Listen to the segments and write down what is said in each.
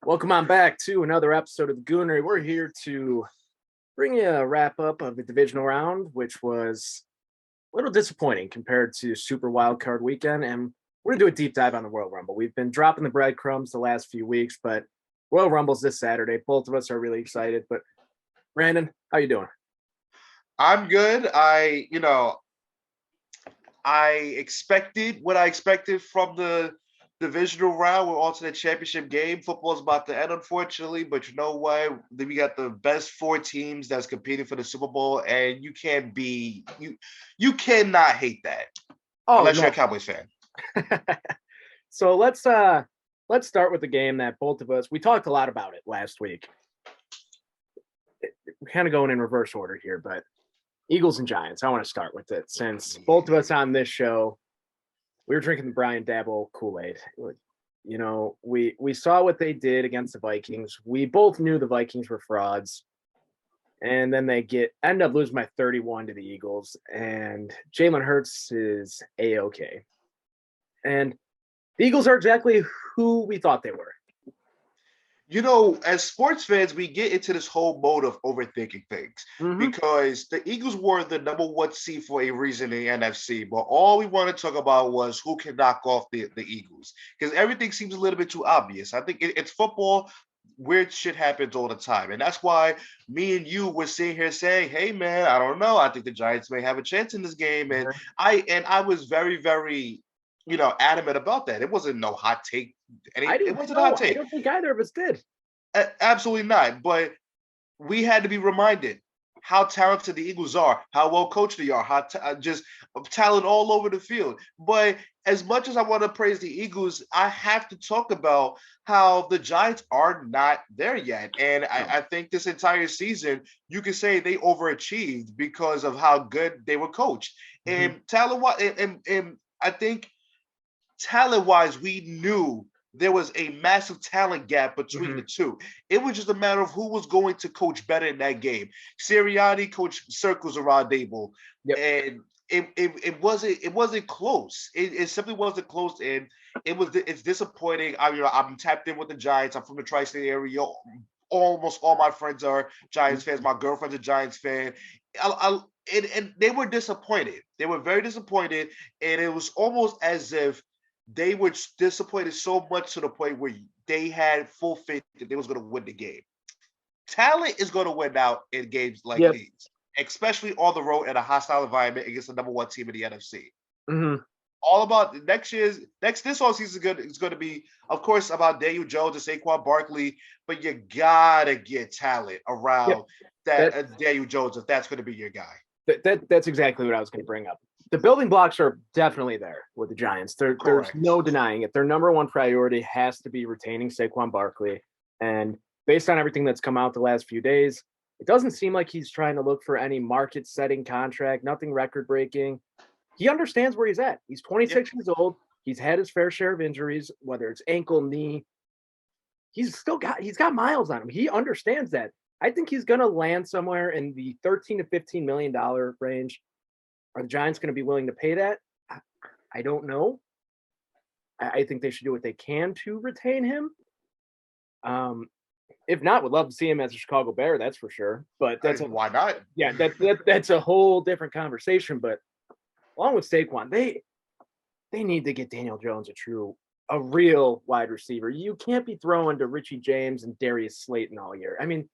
Welcome on back to another episode of the Goonery. We're here to bring you a wrap up of the divisional round, which was a little disappointing compared to Super Wild Card Weekend. And we're gonna do a deep dive on the Royal Rumble. We've been dropping the breadcrumbs the last few weeks, but Royal Rumble's this Saturday. Both of us are really excited. But Brandon, how you doing? I'm good. I expected what I expected from the divisional round. We're on to the championship game. Football's about to end, unfortunately, but you know what? We got the best four teams that's competing for the Super Bowl, and you cannot hate that Oh unless you're no. a Cowboys fan. So let's start with the game that both of us we talked a lot about it last week. We're kind of going in reverse order here, but Eagles and Giants. I want to start with it since both of us on this show, we were drinking the Brian Dabble Kool-Aid. You know, we saw what they did against the Vikings. We both knew the Vikings were frauds. And then they end up losing by 31 to the Eagles. And Jalen Hurts is A-OK. And the Eagles are exactly who we thought they were. You know, as sports fans, we get into this whole mode of overthinking things because the Eagles were the number one seed for a reason in the NFC, but all we want to talk about was who can knock off the Eagles because everything seems a little bit too obvious. I think it's football. Weird shit happens all the time. And that's why me and you were sitting here saying, hey, man, I don't know. I think the Giants may have a chance in this game. And I was very, very adamant about that. It wasn't no hot take. It wasn't a hot take. I don't think either of us did. Absolutely not. But we had to be reminded how talented the Eagles are, how well coached they are, how just talent all over the field. But as much as I want to praise the Eagles, I have to talk about how the Giants are not there yet. And I think this entire season, you can say they overachieved because of how good they were coached. And I think talent-wise, we knew there was a massive talent gap between the two. It was just a matter of who was going to coach better in that game. Sirianni coached circles around Dable, and it wasn't close. It simply wasn't close, and it's disappointing. I'm tapped in with the Giants. I'm from the tri-state area. Almost all my friends are Giants fans. My girlfriend's a Giants fan. And they were disappointed. They were very disappointed, and it was almost as if they were disappointed so much to the point where they had full faith that they was going to win the game. Talent is going to win out in games like these, especially on the road in a hostile environment against the number one team in the NFC. All about this offseason is good. It's going to be, of course, about Daniel Jones and Saquon Barkley, but you gotta get talent around that Daniel Jones if that's going to be your guy. That's exactly what I was going to bring up. The building blocks are definitely there with the Giants. There's no denying it. Their number one priority has to be retaining Saquon Barkley. And based on everything that's come out the last few days, it doesn't seem like he's trying to look for any market-setting contract, nothing record-breaking. He understands where he's at. He's 26 years old. He's had his fair share of injuries, whether it's ankle, knee. He's got miles on him. He understands that. I think he's going to land somewhere in the $13 to $15 million range. Are the Giants going to be willing to pay that? I don't know. I think they should do what they can to retain him. If not, would love to see him as a Chicago Bear, that's for sure. But why not? Yeah, that's a whole different conversation. But along with Saquon, they need to get Daniel Jones a real wide receiver. You can't be throwing to Richie James and Darius Slayton all year. I mean,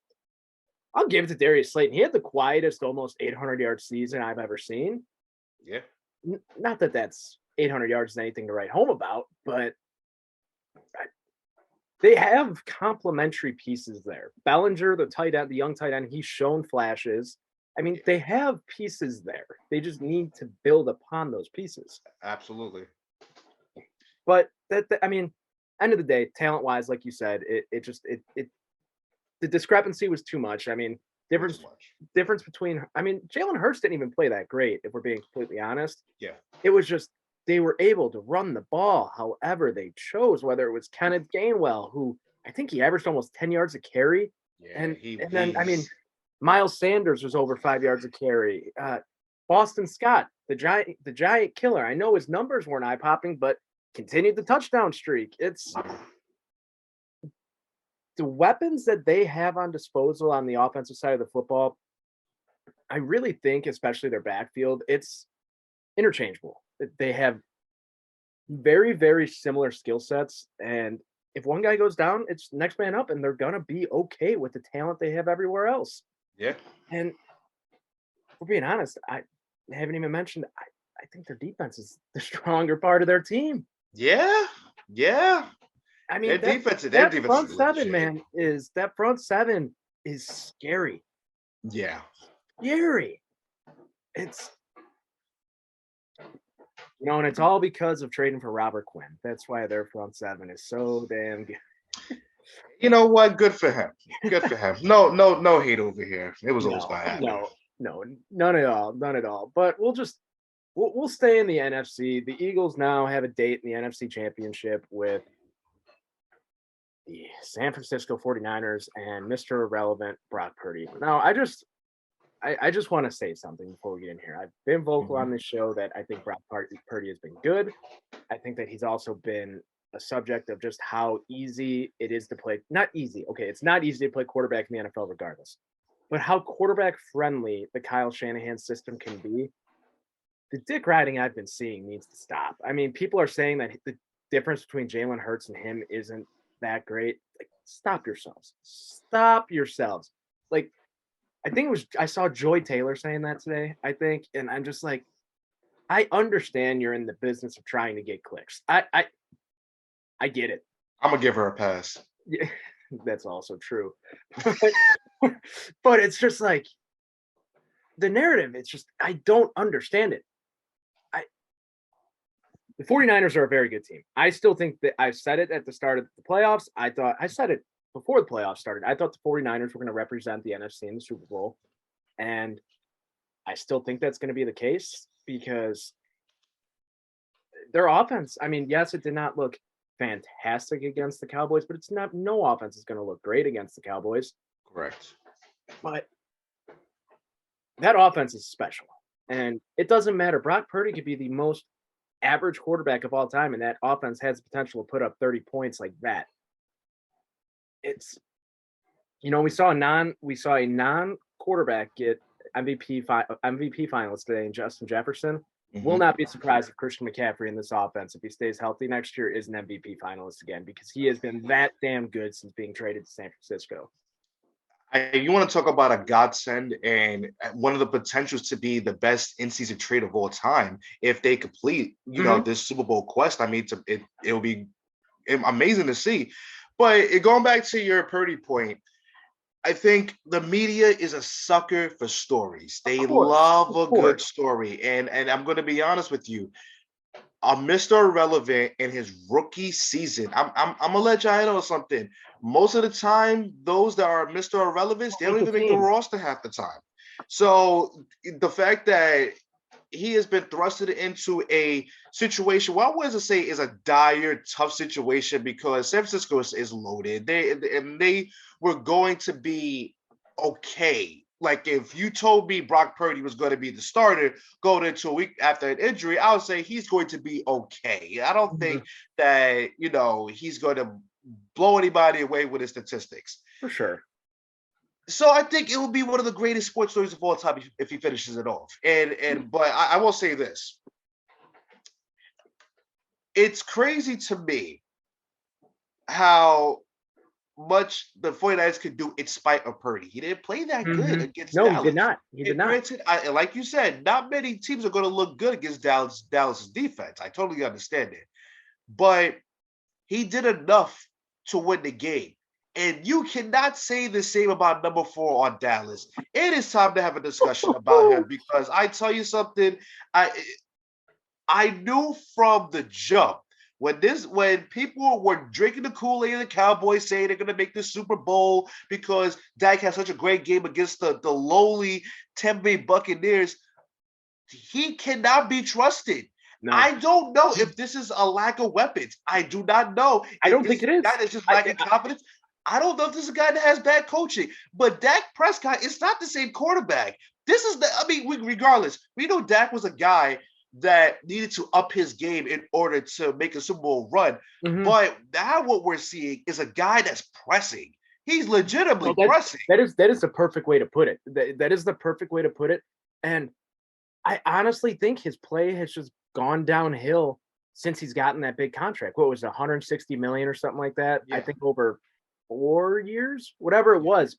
I'll give it to Darius Slayton. He had the quietest, almost 800-yard season I've ever seen. Yeah. Not that that's 800 yards is anything to write home about, but they have complementary pieces there. Bellinger, the tight end, the young tight end, he's shown flashes. I mean, they have pieces there. They just need to build upon those pieces. Absolutely. But end of the day, talent-wise, like you said, the discrepancy was too much. I mean, difference between Jalen Hurts didn't even play that great, if we're being completely honest. Yeah. It was just they were able to run the ball however they chose, whether it was Kenneth Gainwell, who I think he averaged almost 10 yards a carry. Yeah, then Miles Sanders was over 5 yards a carry. Boston Scott, the giant killer. I know his numbers weren't eye-popping, but continued the touchdown streak. the weapons that they have on disposal on the offensive side of the football, I really think, especially their backfield, it's interchangeable. They have very, very similar skill sets. And if one guy goes down, it's next man up, and they're going to be okay with the talent they have everywhere else. Yeah. And for being honest, I haven't even mentioned, I think their defense is the stronger part of their team. Yeah. Yeah. I mean, Their defense front is seven, legit. man, that front seven is scary. Yeah. Scary. It's, and it's all because of trading for Robert Quinn. That's why their front seven is so damn good. You know what? Good for him. Good for him. No hate over here. It was always gonna happen. No, none at all. But we'll stay in the NFC. The Eagles now have a date in the NFC Championship with the San Francisco 49ers and Mr. Irrelevant Brock Purdy. Now, I just want to say something before we get in here. I've been vocal on this show that I think Brock Purdy has been good. I think that he's also been a subject of just how easy it is to play. Not easy. Okay, it's not easy to play quarterback in the NFL regardless. But how quarterback friendly the Kyle Shanahan system can be. The dick riding I've been seeing needs to stop. I mean, people are saying that the difference between Jalen Hurts and him isn't that great. Like, stop yourselves. Stop yourselves. Like, I saw Joy Taylor saying that today, I think, and I'm just like, I understand you're in the business of trying to get clicks. I get it. I'm gonna give her a pass. Yeah, that's also true. But it's just like the narrative, it's just I don't understand it. The 49ers are a very good team. I still think that I said it at the start of the playoffs. I said it before the playoffs started. I thought the 49ers were going to represent the NFC in the Super Bowl. And I still think that's going to be the case because their offense, I mean, yes, it did not look fantastic against the Cowboys, but no offense is going to look great against the Cowboys. Correct. But that offense is special. And it doesn't matter. Brock Purdy could be the most average quarterback of all time, and that offense has the potential to put up 30 points like that. It's, we saw a non-quarterback get MVP finalist today in Justin Jefferson. Will not be surprised if Christian McCaffrey in this offense, if he stays healthy next year, is an MVP finalist again, because he has been that damn good since being traded to San Francisco. You want to talk about a godsend and one of the potentials to be the best in-season trade of all time if they complete, this Super Bowl quest. I mean, it'll be amazing to see. But going back to your Purdy point, I think the media is a sucker for stories. They love a good story. And I'm going to be honest with you. Mr. Irrelevant in his rookie season, I'm gonna let y'all know something. Most of the time, those that are Mr. Irrelevant, they don't even make the roster half the time. So the fact that he has been thrusted into a situation, well, I wouldn't say is a dire, tough situation because San Francisco is loaded. They were going to be okay. Like, if you told me Brock Purdy was going to be the starter going into a week after an injury, I would say he's going to be okay. I don't think that, he's going to blow anybody away with his statistics. For sure. So I think it will be one of the greatest sports stories of all time if he finishes it off. But I will say this. It's crazy to me how much the 49ers could do in spite of Purdy. He didn't play that good against Dallas. No, he did not. He did not. Granted, like you said, not many teams are going to look good against Dallas's defense. I totally understand it. But he did enough to win the game. And you cannot say the same about number 4 on Dallas. It is time to have a discussion about him because I tell you something, I knew from the jump when people were drinking the Kool-Aid of the Cowboys saying they're going to make the Super Bowl because Dak had such a great game against the lowly Tampa Bay Buccaneers, he cannot be trusted. No. I don't know if this is a lack of weapons. I do not know. I don't think it is. That is just lacking confidence. I don't know if this is a guy that has bad coaching. But Dak Prescott is not the same quarterback. Regardless, we know Dak was a guy that needed to up his game in order to make a Super Bowl run. But now what we're seeing is a guy that's pressing. He's legitimately pressing. That is the perfect way to put it. That is the perfect way to put it. And I honestly think his play has just gone downhill since he's gotten that big contract. What was it, 160 million or something like that? Yeah. I think over 4 years, whatever it was.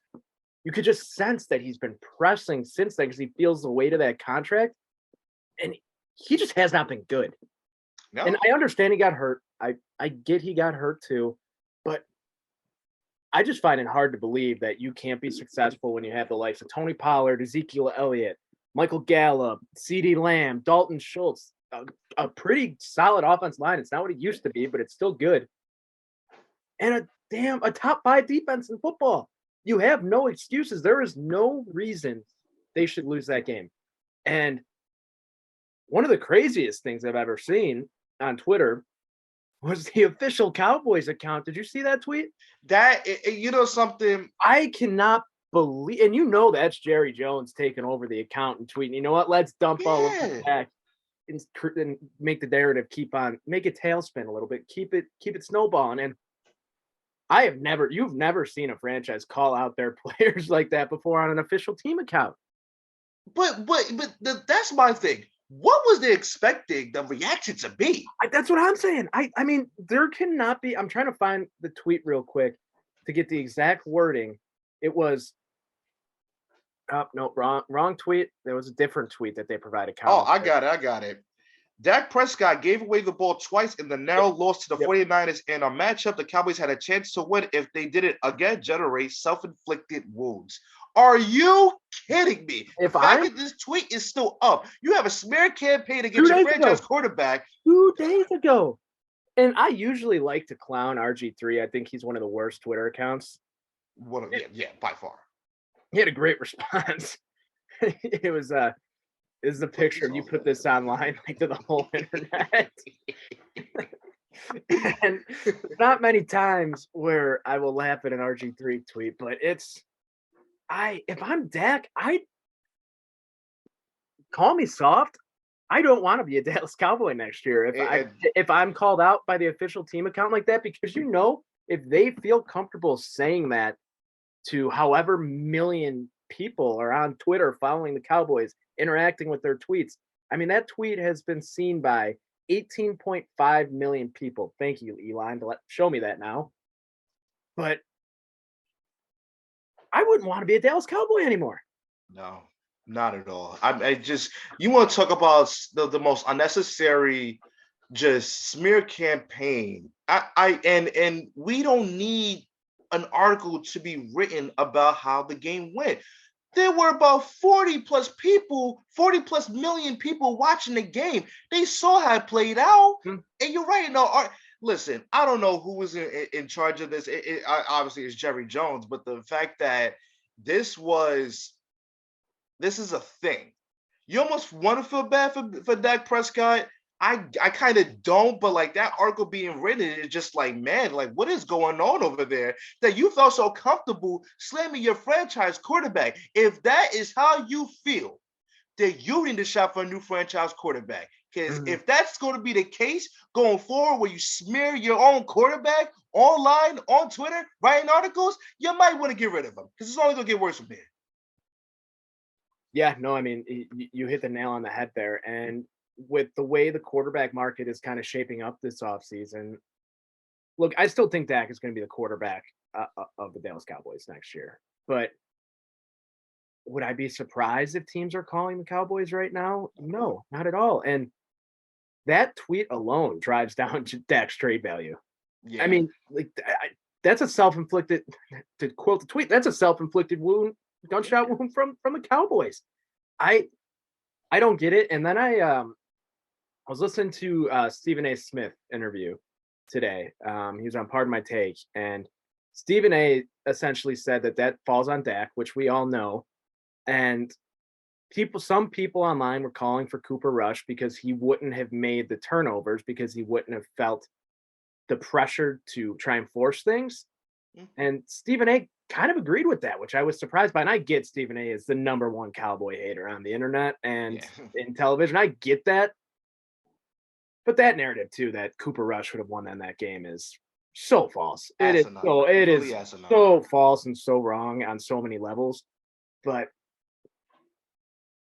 You could just sense that he's been pressing since then because he feels the weight of that contract. And he just has not been good. No. And I understand he got hurt. I get he got hurt too, but I just find it hard to believe that you can't be successful when you have the likes of Tony Pollard, Ezekiel Elliott, Michael Gallup, CeeDee Lamb, Dalton Schultz, a pretty solid offense line. It's not what it used to be, but it's still good. And a top 5 defense in football. You have no excuses. There is no reason they should lose that game. And one of the craziest things I've ever seen on Twitter was the official Cowboys account. Did you see that tweet? That, something. I cannot believe, and that's Jerry Jones taking over the account and tweeting, you know what, let's dump all of it back and make the narrative make it tailspin a little bit, keep it snowballing. And you've never seen a franchise call out their players like that before on an official team account. But that's my thing. What was they expecting the reaction to be? That's what I'm saying. I mean, there cannot be. I'm trying to find the tweet real quick to get the exact wording. It was, no, wrong tweet. There was a different tweet that they provided. Oh, I got it. Dak Prescott gave away the ball twice in the narrow loss to the 49ers in a matchup the Cowboys had a chance to win if they didn't again generate self-inflicted wounds. Are you kidding me? The fact that this tweet is still up. You have a smear campaign against your franchise quarterback 2 days ago. And I usually like to clown RG3. I think he's one of the worst Twitter accounts. By far. He had a great response. It was a picture of you put this online like to the whole internet. And not many times where I will laugh at an RG3 tweet, but if I'm Dak, call me soft. I don't want to be a Dallas Cowboy next year if I'm called out by the official team account like that, because if they feel comfortable saying that to however million people are on Twitter following the Cowboys, interacting with their tweets. I mean, that tweet has been seen by 18.5 million people. Thank you, Elon, to show me that now. But I wouldn't want to be a Dallas Cowboy anymore. No, not at all. You want to talk about the most unnecessary just smear campaign. And we don't need an article to be written about how the game went. There were about 40 plus million people watching the game. They saw how it played out. And you're right. Listen, I don't know who was in charge of this. Obviously, it's Jerry Jones, but the fact that this is a thing. You almost want to feel bad for Dak Prescott. I kind of don't, but like that article being written is just like, man, like what is going on over there that you felt so comfortable slamming your franchise quarterback? If that is how you feel, then you need to shop for a new franchise quarterback. Because if that's going to be the case going forward, where you smear your own quarterback online, on Twitter, writing articles, you might want to get rid of him because it's only going to get worse from here. Yeah, no, I mean, you hit the nail on the head there. And with the way the quarterback market is kind of shaping up this offseason, look, I still think Dak is going to be the quarterback of the Dallas Cowboys next year. But would I be surprised if teams are calling the Cowboys right now? No, not at all. And that tweet alone drives down Dak's trade value. Yeah. I mean, like that's a self-inflicted, to quote the tweet, that's a self-inflicted wound, gunshot wound from the Cowboys. I don't get it. And then I was listening to Stephen A. Smith interview today. He was on Pardon My Take, and Stephen A. essentially said that falls on Dak, which we all know. And some people online were calling for Cooper Rush because he wouldn't have made the turnovers, because he wouldn't have felt the pressure to try and force things. And Stephen A. kind of agreed with that, which I was surprised by. And I get Stephen A. is the number one Cowboy hater on the internet and in television. I get that. But that narrative, too, that Cooper Rush would have won in that game is so false. It is so false and so wrong on so many levels. But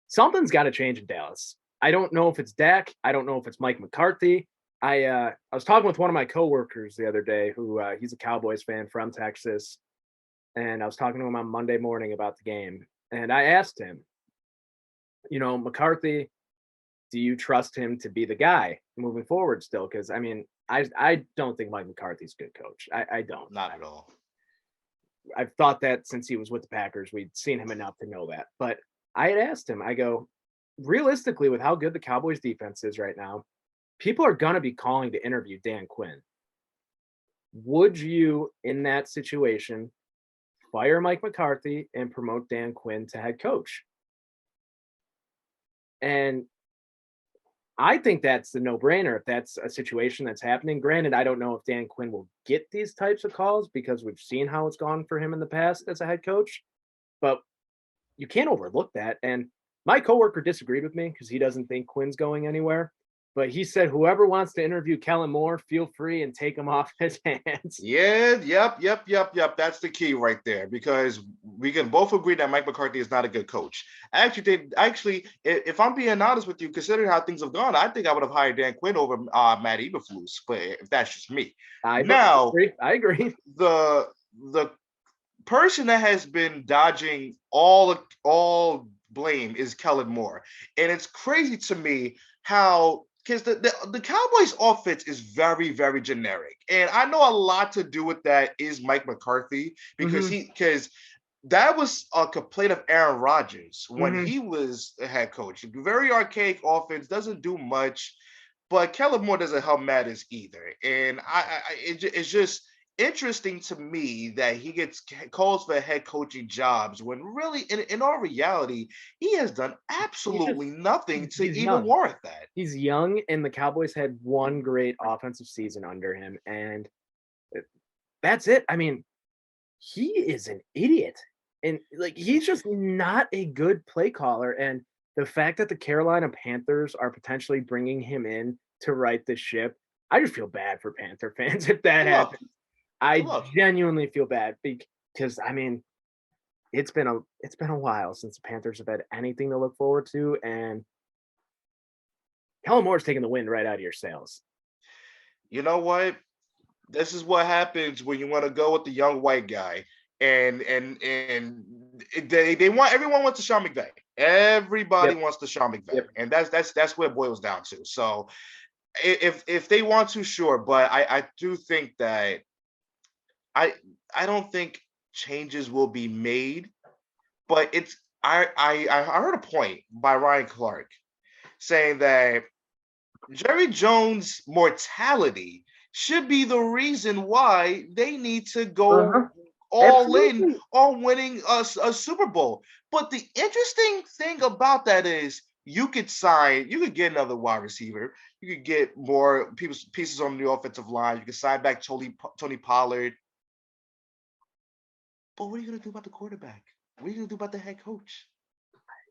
something's got to change in Dallas. I don't know if it's Dak. I don't know if it's Mike McCarthy. I was talking with one of my coworkers the other day who he's a Cowboys fan from Texas. And I was talking to him on Monday morning about the game. And I asked him, McCarthy, do you trust him to be the guy moving forward still? Because, I mean, I don't think Mike McCarthy's a good coach. I don't. Not at all. I've thought that since he was with the Packers. We'd seen him enough to know that. But I had asked him, I go, realistically, with how good the Cowboys defense is right now, people are going to be calling to interview Dan Quinn. Would you, in that situation, fire Mike McCarthy and promote Dan Quinn to head coach? And I think that's the no-brainer if that's a situation that's happening. Granted, I don't know if Dan Quinn will get these types of calls because we've seen how it's gone for him in the past as a head coach, but you can't overlook that. And my coworker disagreed with me because he doesn't think Quinn's going anywhere. But he said, whoever wants to interview Kellen Moore, feel free and take him off his hands. Yeah, yep. That's the key right there, because we can both agree that Mike McCarthy is not a good coach. Actually, if I'm being honest with you, considering how things have gone, I think I would have hired Dan Quinn over Matt Eberflus, but if that's just me. I agree. The person that has been dodging all blame is Kellen Moore. And it's crazy to me how, because the Cowboys offense is very, very generic. And I know a lot to do with that is Mike McCarthy, because that was a complaint of Aaron Rodgers when he was a head coach. Very archaic offense, doesn't do much, but Kellen Moore doesn't help matters either. And it's just interesting to me that he gets calls for head coaching jobs when really, in all reality, he has done absolutely nothing to even warrant that. He's young, and the Cowboys had one great offensive season under him, and that's it. I mean, he is an idiot, and he's just not a good play caller. And the fact that the Carolina Panthers are potentially bringing him in to right the ship, I just feel bad for Panther fans if that happens. I genuinely feel bad because, I mean, it's been a while since the Panthers have had anything to look forward to, and Kellen Moore's taking the wind right out of your sails. You know what? This is what happens when you want to go with the young white guy, and they want, everyone wants to Sean McVay. Everybody wants to Sean McVay, and that's where it boils down to. So if they want to, sure, but I do think that. I don't think changes will be made, but I heard a point by Ryan Clark saying that Jerry Jones' mortality should be the reason why they need to go all in on winning a Super Bowl. But the interesting thing about that is you could get another wide receiver. You could get more pieces on the offensive line. You could sign back Tony Pollard. But what are you going to do about the quarterback? What are you going to do about the head coach?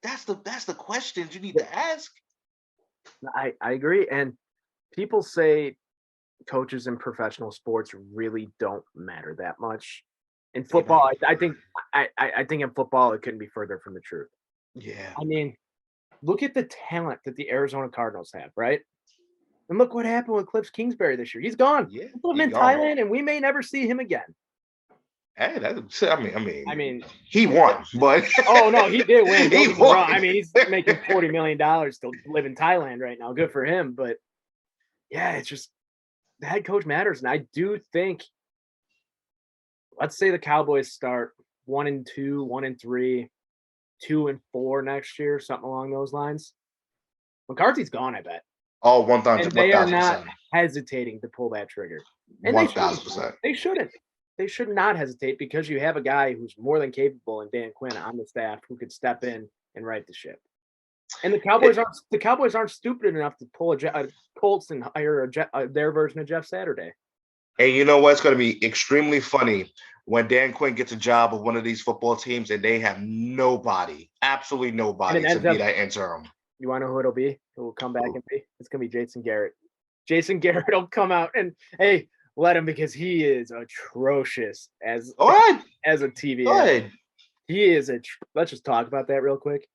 That's the questions you need to ask. I agree. And people say coaches in professional sports really don't matter that much. In football, I think in football it couldn't be further from the truth. Yeah. I mean, look at the talent that the Arizona Cardinals have, right? And look what happened with Cliff Kingsbury this year. He's gone. Yeah, he's living in Thailand, and we may never see him again. Hey, I mean, he won, but oh no, he did win. He won. I mean, he's making $40 million to live in Thailand right now. Good for him, but yeah, it's just the head coach matters, and I do think. Let's say the Cowboys start 1-2, 1-3, 2-4 next year, something along those lines. McCarthy's gone, I bet. Oh, 1,000%. And they are not hesitating to pull that trigger. And 1,000%. They shouldn't. They should not hesitate because you have a guy who's more than capable in Dan Quinn on the staff who could step in and right the ship. And the Cowboys aren't stupid enough to pull a Colts and hire their version of Jeff Saturday. And you know what's going to be extremely funny when Dan Quinn gets a job with one of these football teams and they have nobody, absolutely nobody to be that interim. You want to know who it'll be? Who will come back and be? It's going to be Jason Garrett. Jason Garrett will come out and, hey, let him because he is atrocious as Go a TV ahead. He is let's just talk about that real quick.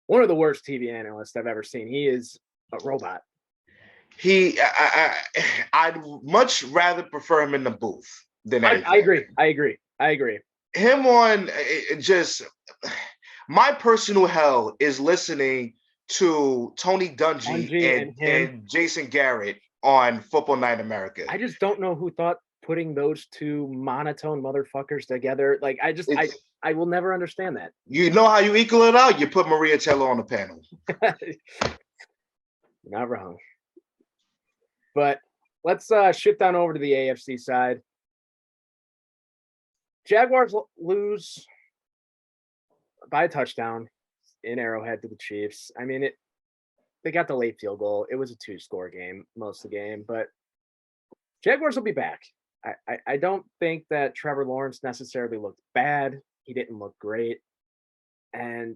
One of the worst TV analysts I've ever seen. He is a robot. I'd much rather prefer him in the booth than anything. I agree. Him on just my personal hell is listening to Tony Dungy and Jason Garrett on Football Night in America. I just don't know who thought putting those two monotone motherfuckers together. Like I will never understand that. You know how you equal it out? You put Maria Taylor on the panel. You're not wrong. But let's shift on over to the AFC side. Jaguars lose by a touchdown in Arrowhead to the Chiefs. I mean, they got the late field goal. It was a 2-score game most of the game, but Jaguars will be back. I don't think that Trevor Lawrence necessarily looked bad. He didn't look great. And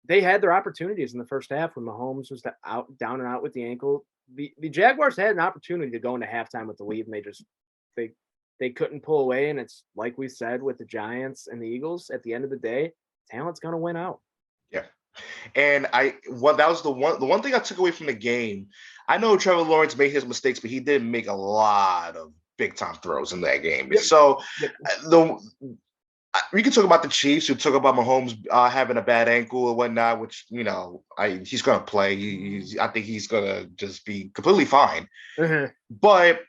they had their opportunities in the first half when Mahomes was down and out with the ankle. The Jaguars had an opportunity to go into halftime with the lead, and they couldn't pull away. And it's like we said with the Giants and the Eagles, at the end of the day, talent's going to win out. Yeah. And that was the one thing I took away from the game. I know Trevor Lawrence made his mistakes, but he did make a lot of big time throws in that game. Yep. So we can talk about the Chiefs. You talk about Mahomes having a bad ankle or whatnot, which, he's going to play. I think he's going to just be completely fine. Mm-hmm. But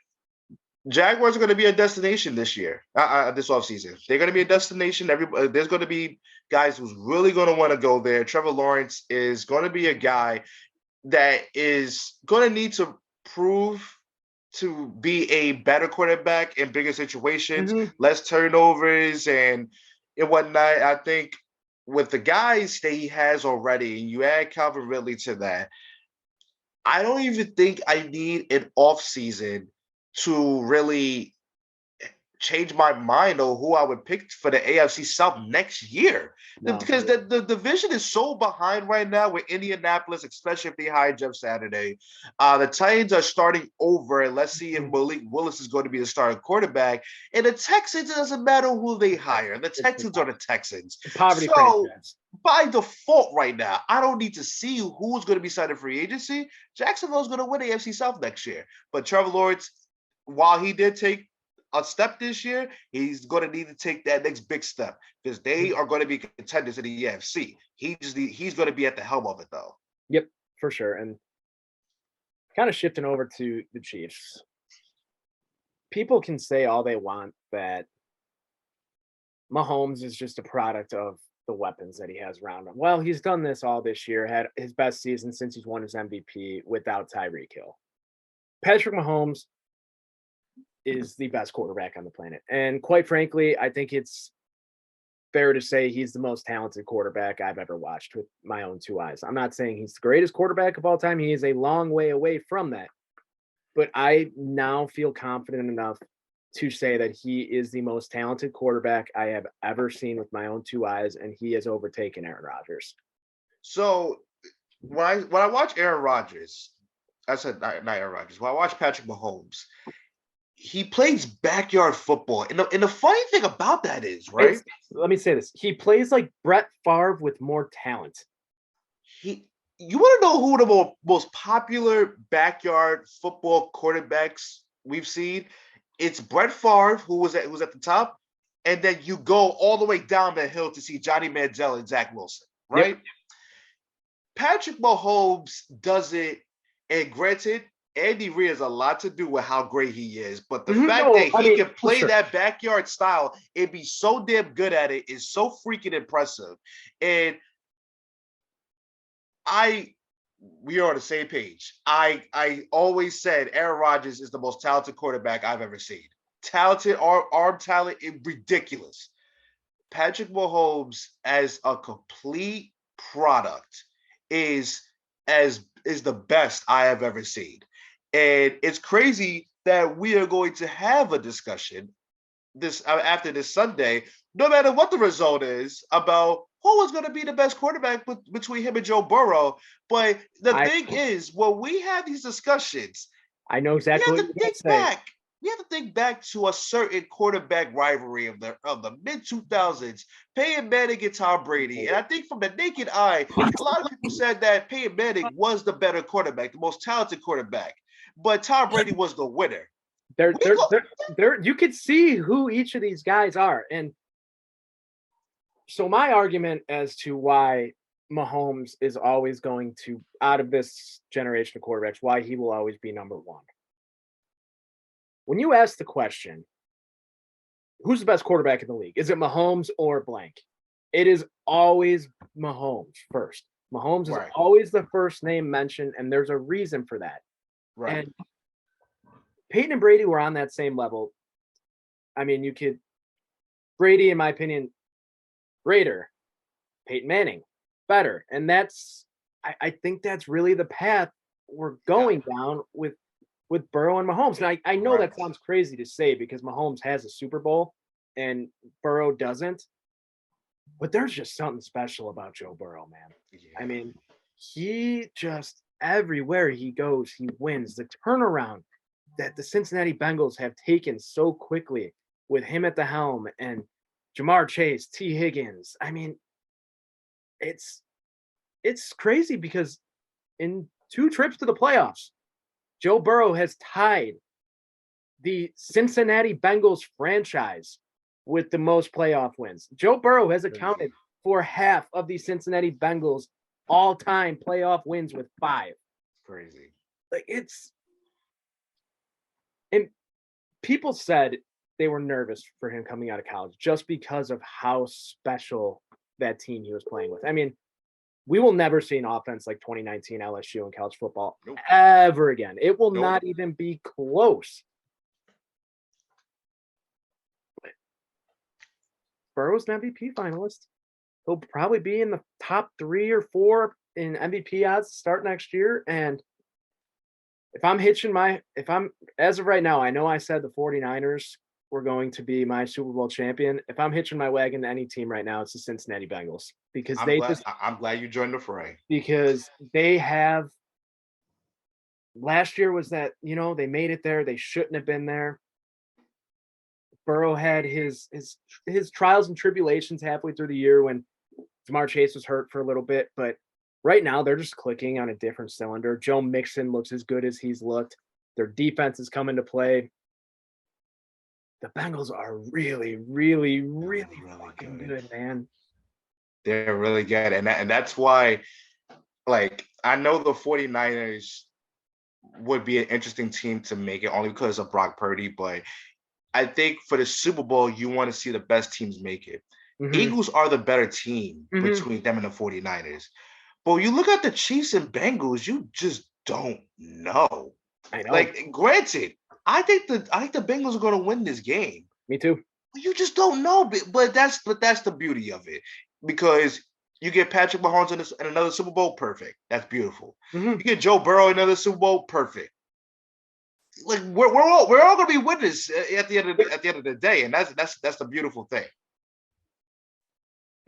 Jaguars are going to be a destination this year, this offseason. They're going to be a destination. There's going to be guys who's really going to want to go there. Trevor Lawrence is going to be a guy that is going to need to prove to be a better quarterback in bigger situations, less turnovers and whatnot. I think with the guys that he has already, and you add Calvin Ridley to that, I don't even think I need an offseason to really change my mind on who I would pick for the AFC South next year. Because the division is so behind right now with Indianapolis, especially if they hire Jeff Saturday. The Titans are starting over, and let's see if Malik Willis is going to be the starting quarterback. And the Texans, it doesn't matter who they hire. The Texans are the Texans. So by default right now, I don't need to see who's going to be signing free agency. Jacksonville's going to win the AFC South next year. But Trevor Lawrence, while he did take a step this year, he's going to need to take that next big step because they are going to be contenders in the EFC. He's going to be at the helm of it, though. Yep, for sure. And kind of shifting over to the Chiefs, people can say all they want that Mahomes is just a product of the weapons that he has around him. Well, he's done this all this year, had his best season since he's won his MVP without Tyreek Hill. Patrick Mahomes is the best quarterback on the planet. And quite frankly, I think it's fair to say he's the most talented quarterback I've ever watched with my own two eyes. I'm not saying he's the greatest quarterback of all time. He is a long way away from that. But I now feel confident enough to say that he is the most talented quarterback I have ever seen with my own two eyes, and he has overtaken Aaron Rodgers. So when I watch Aaron Rodgers, I said not Aaron Rodgers. When I watch Patrick Mahomes, he plays backyard football. And the funny thing about that is, right? Let me say this. He plays like Brett Favre with more talent. You want to know who the most popular backyard football quarterbacks we've seen? It's Brett Favre, who was at the top, and then you go all the way down the hill to see Johnny Manziel and Zach Wilson, right? Yep. Patrick Mahomes does it, and granted, Andy Reid has a lot to do with how great he is, but the fact that he can play that backyard style and be so damn good at it is so freaking impressive. And we are on the same page. I always said Aaron Rodgers is the most talented quarterback I've ever seen. Talented, arm talent, ridiculous. Patrick Mahomes as a complete product is the best I have ever seen. And it's crazy that we are going to have a discussion after this Sunday, no matter what the result is, about who is going to be the best quarterback between him and Joe Burrow. But the thing is, when we have these discussions, I know exactly what you're going to say. we have to think back to a certain quarterback rivalry of the mid 2000s, Peyton Manning and Tom Brady. And I think from the naked eye, a lot of people said that Peyton Manning was the better quarterback, the most talented quarterback, but Tom Brady was the winner. You could see who each of these guys are. And so my argument as to why Mahomes is always going to, out of this generation of quarterbacks, why he will always be number one. When you ask the question, who's the best quarterback in the league? Is it Mahomes or blank? It is always Mahomes first. Mahomes is always the first name mentioned, and there's a reason for that. Right. And Peyton and Brady were on that same level. I mean, Brady, in my opinion, greater. Peyton Manning, better. And I think that's really the path we're going down with Burrow and Mahomes. And I know that sounds crazy to say because Mahomes has a Super Bowl and Burrow doesn't. But there's just something special about Joe Burrow, man. Yeah. I mean, he just, everywhere he goes, he wins. The turnaround that the Cincinnati Bengals have taken so quickly with him at the helm and Jamar Chase, T. Higgins. I mean, it's crazy because in 2 trips to the playoffs, Joe Burrow has tied the Cincinnati Bengals franchise with the most playoff wins. Joe Burrow has accounted for half of the Cincinnati Bengals all-time playoff wins with 5. Crazy. Like and people said they were nervous for him coming out of college just because of how special that team he was playing with. I mean, we will never see an offense like 2019 LSU in college football ever again. It will not even be close. But Burrow's an MVP finalist. He'll probably be in the top 3 or 4 in MVP odds to start next year. And if I'm as of right now, I know I said the 49ers were going to be my Super Bowl champion. If I'm hitching my wagon to any team right now, it's the Cincinnati Bengals because I'm glad you joined the fray because they have. Last year was that, they made it there. They shouldn't have been there. Burrow had his trials and tribulations halfway through the year when Jamar Chase was hurt for a little bit, but right now they're just clicking on a different cylinder. Joe Mixon looks as good as he's looked. Their defense is coming to play. The Bengals are really, really, really fucking good, man. They're really good. And that's why, I know the 49ers would be an interesting team to make it only because of Brock Purdy, but I think for the Super Bowl, you want to see the best teams make it. Mm-hmm. Eagles are the better team between them and the 49ers. But when you look at the Chiefs and Bengals, you just don't know. I know. Granted, I think the Bengals are going to win this game. Me too. You just don't know, but that's the beauty of it, because you get Patrick Mahomes in another Super Bowl, perfect. That's beautiful. Mm-hmm. You get Joe Burrow in another Super Bowl, perfect. We're all going to be winners at the end of the day, and that's the beautiful thing.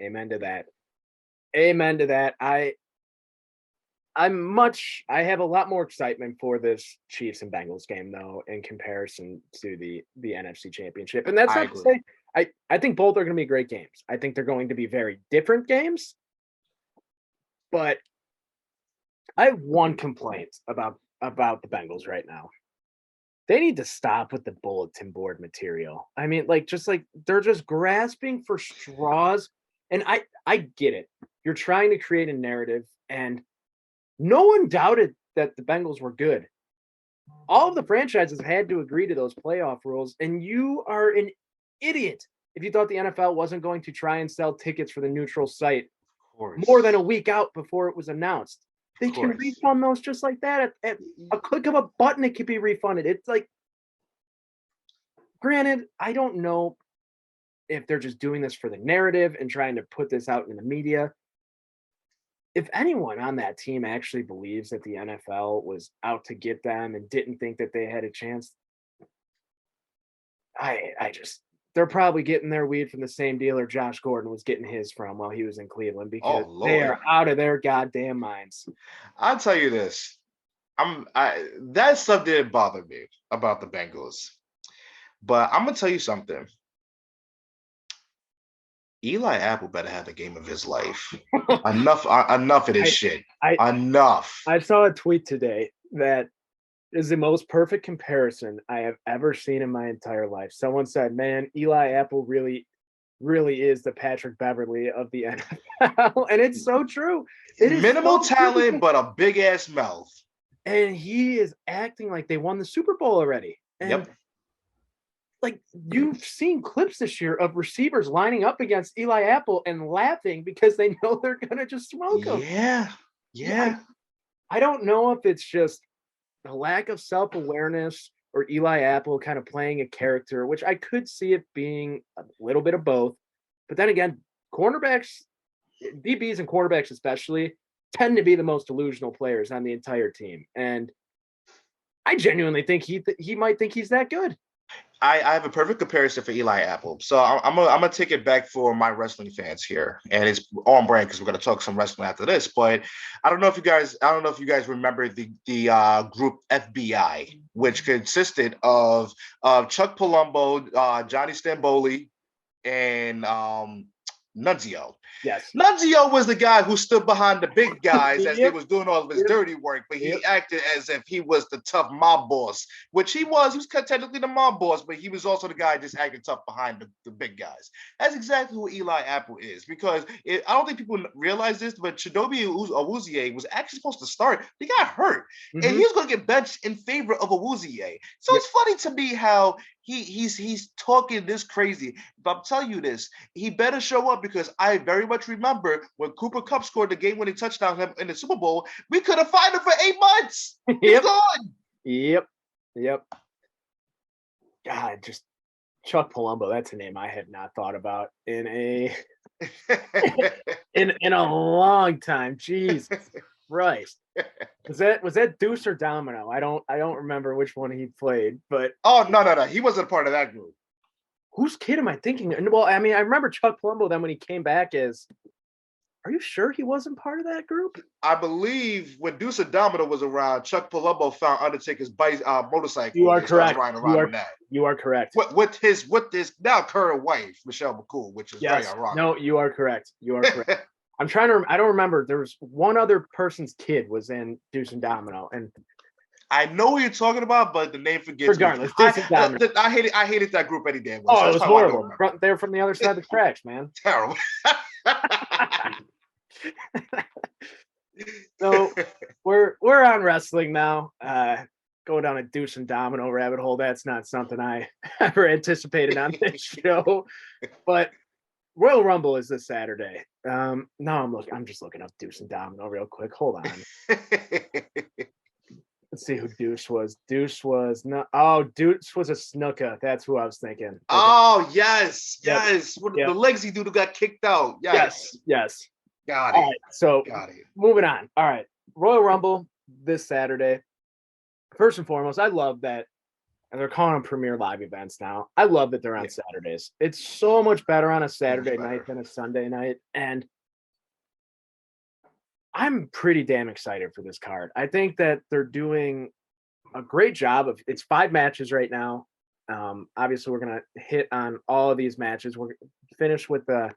Amen to that. Amen to that. I have a lot more excitement for this Chiefs and Bengals game, though, in comparison to the NFC Championship. And that's not to say I think both are going to be great games. I think they're going to be very different games. But I have one complaint about the Bengals right now. They need to stop with the bulletin board material. I mean, they're just grasping for straws. And I get it. You're trying to create a narrative, and no one doubted that the Bengals were good. All of the franchises had to agree to those playoff rules, and you are an idiot if you thought the NFL wasn't going to try and sell tickets for the neutral site more than a week out before it was announced. They can refund those just like that. At a click of a button, it could be refunded. It's granted, I don't know if they're just doing this for the narrative and trying to put this out in the media. If anyone on that team actually believes that the NFL was out to get them and didn't think that they had a chance, they're probably getting their weed from the same dealer Josh Gordon was getting his from while he was in Cleveland, because they are out of their goddamn minds. I'll tell you this. That stuff didn't bother me about the Bengals. But I'm gonna tell you something. Eli Apple better have the game of his life. Enough of this shit. Enough. I saw a tweet today that is the most perfect comparison I have ever seen in my entire life. Someone said, "Man, Eli Apple really is the Patrick Beverly of the NFL," and it's so true. It is minimal so talent, true. but a big ass mouth. And he is acting like they won the Super Bowl already. And yep. Like you've seen clips this year of receivers lining up against Eli Apple and laughing because they know they're gonna just smoke him. Yeah. I don't know if it's just a lack of self-awareness or Eli Apple kind of playing a character, which I could see it being a little bit of both. But then again, cornerbacks, DBs and quarterbacks especially, tend to be the most delusional players on the entire team. And I genuinely think he might think he's that good. I have a perfect comparison for Eli Apple. So I'm gonna take it back for my wrestling fans here, and it's on brand because we're gonna talk some wrestling after this. But I don't know if you guys remember the group FBI, which consisted of Chuck Palumbo, Johnny Stamboli, and Nunzio. Yes. Nunzio was the guy who stood behind the big guys as they was doing all of his dirty work, but he acted as if he was the tough mob boss, which he was. He was technically the mob boss, but he was also the guy just acting tough behind the big guys. That's exactly who Eli Apple is, because I don't think people realize this, but Chidobe Awuzie was actually supposed to start. He got hurt, and he was going to get benched in favor of Awuzie. So it's funny to me how he's talking this crazy. But I'm telling you this, he better show up, because I very much remember when Cooper Kupp scored the game-winning touchdown in the Super Bowl. We could have fined him for 8 months. He's gone. Yep. God, just Chuck Palumbo. That's a name I had not thought about in a long time. Jesus Christ. Was that Deuce or Domino? I don't remember which one he played, but no. He wasn't a part of that group. Whose kid am I thinking? Well, I mean, I remember Chuck Palumbo then when he came back as. Are you sure he wasn't part of that group? I believe when Deuce and Domino was around, Chuck Palumbo found Undertaker's motorcycle. You are correct. You are correct. With his now current wife, Michelle McCool, which is very ironic. No, you are correct. I'm trying to. I don't remember. There was one other person's kid was in Deuce and Domino, and I know what you're talking about, but the name forgets regardless, me. I hated that group any damn way. Oh, it was horrible. They're from the other side of the tracks, man. Terrible. So we're on wrestling now. Going down a Deuce and Domino rabbit hole. That's not something I ever anticipated on this show. But Royal Rumble is this Saturday. No, I'm just looking up Deuce and Domino real quick. Hold on. Let's see who Deuce was. Deuce was a Snuka. That's who I was thinking. Okay. Oh, yes. The legacy dude who got kicked out. Yes. Got it. All right, so moving on. All right. Royal Rumble this Saturday. First and foremost, I love that and they're calling them premier live events now. I love that they're on Saturdays. It's so much better on a Saturday night than a Sunday night. And I'm pretty damn excited for this card. I think that they're doing a great job of it's 5 matches right now. Obviously, we're going to hit on all of these matches. We're finished with the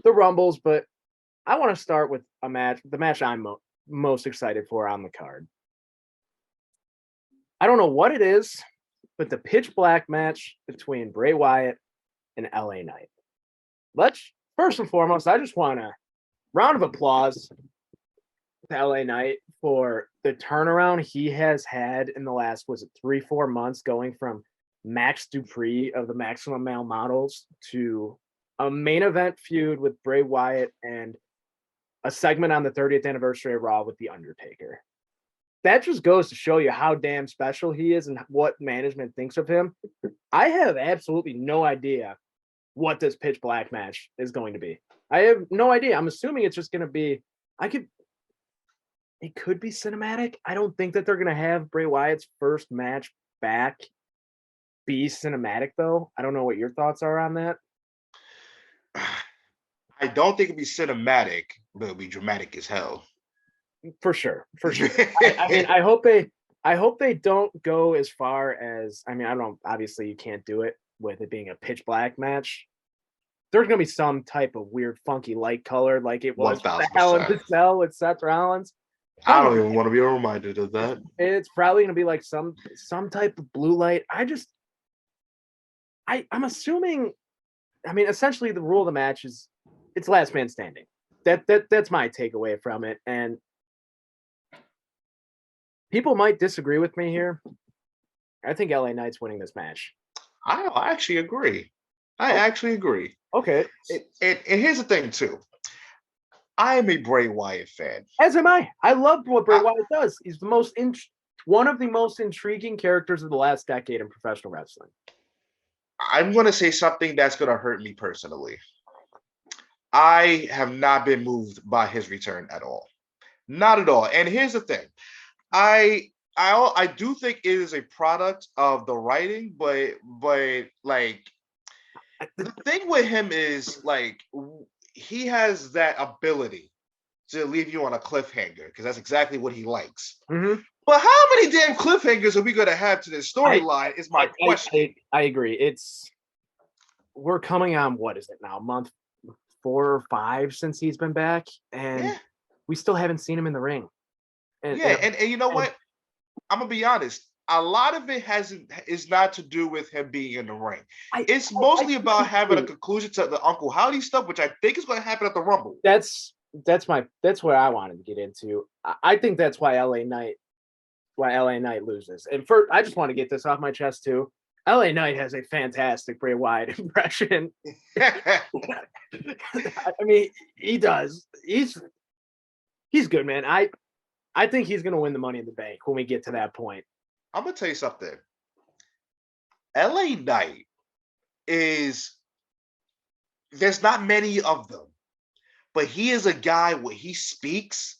Rumbles, but I want to start with the match I'm most excited for on the card. I don't know what it is, but the pitch black match between Bray Wyatt and LA Knight. First and foremost, I just want a round of applause to LA Knight for the turnaround he has had in the last, 3-4 months, going from Max Dupree of the Maximum Male Models to a main event feud with Bray Wyatt and a segment on the 30th anniversary of Raw with The Undertaker. That just goes to show you how damn special he is and what management thinks of him. I have absolutely no idea what this pitch black match is going to be. I have no idea. I'm assuming it's just going to be, it could be cinematic. I don't think that they're going to have Bray Wyatt's first match back be cinematic, though. I don't know what your thoughts are on that. I don't think it'll be cinematic, but it'll be dramatic as hell. For sure. I mean, I hope they I hope they don't go as far as, I mean, I don't, obviously you can't do it with it being a pitch black match. There's going to be some type of weird, funky light color like it was the Hell in 1000%. the Cell with Seth Rollins. I don't even want to be reminded of that. It's probably going to be like some type of blue light. I'm assuming, I mean, essentially the rule of the match is it's last man standing. That's my takeaway from it. And people might disagree with me here. I think LA Knight's winning this match. I actually agree. I actually agree. Okay. And here's the thing, too. I am a Bray Wyatt fan. As am I. I love what Bray Wyatt does. He's one of the most intriguing characters of the last decade in professional wrestling. I'm going to say something that's going to hurt me personally. I have not been moved by his return at all. Not at all. And here's the thing. I do think it is a product of the writing, but like the thing with him is like he has that ability to leave you on a cliffhanger because that's exactly what he likes. Mm-hmm. But how many damn cliffhangers are we going to have to this storyline is my question. I agree. We're coming on, what is it now, month 4 or 5 since he's been back, and we still haven't seen him in the ring. And you know what? I'm gonna be honest. A lot of it is not to do with him being in the ring. It's mostly about having a conclusion to the Uncle Howdy stuff, which I think is going to happen at the Rumble. That's what I wanted to get into. I think that's why LA Knight loses. And first, I just want to get this off my chest too. LA Knight has a fantastic Bray Wyatt impression. I mean, he does. He's good, man. I think he's going to win the Money in the Bank when we get to that point. I'm going to tell you something. LA Knight there's not many of them, but he is a guy when he speaks,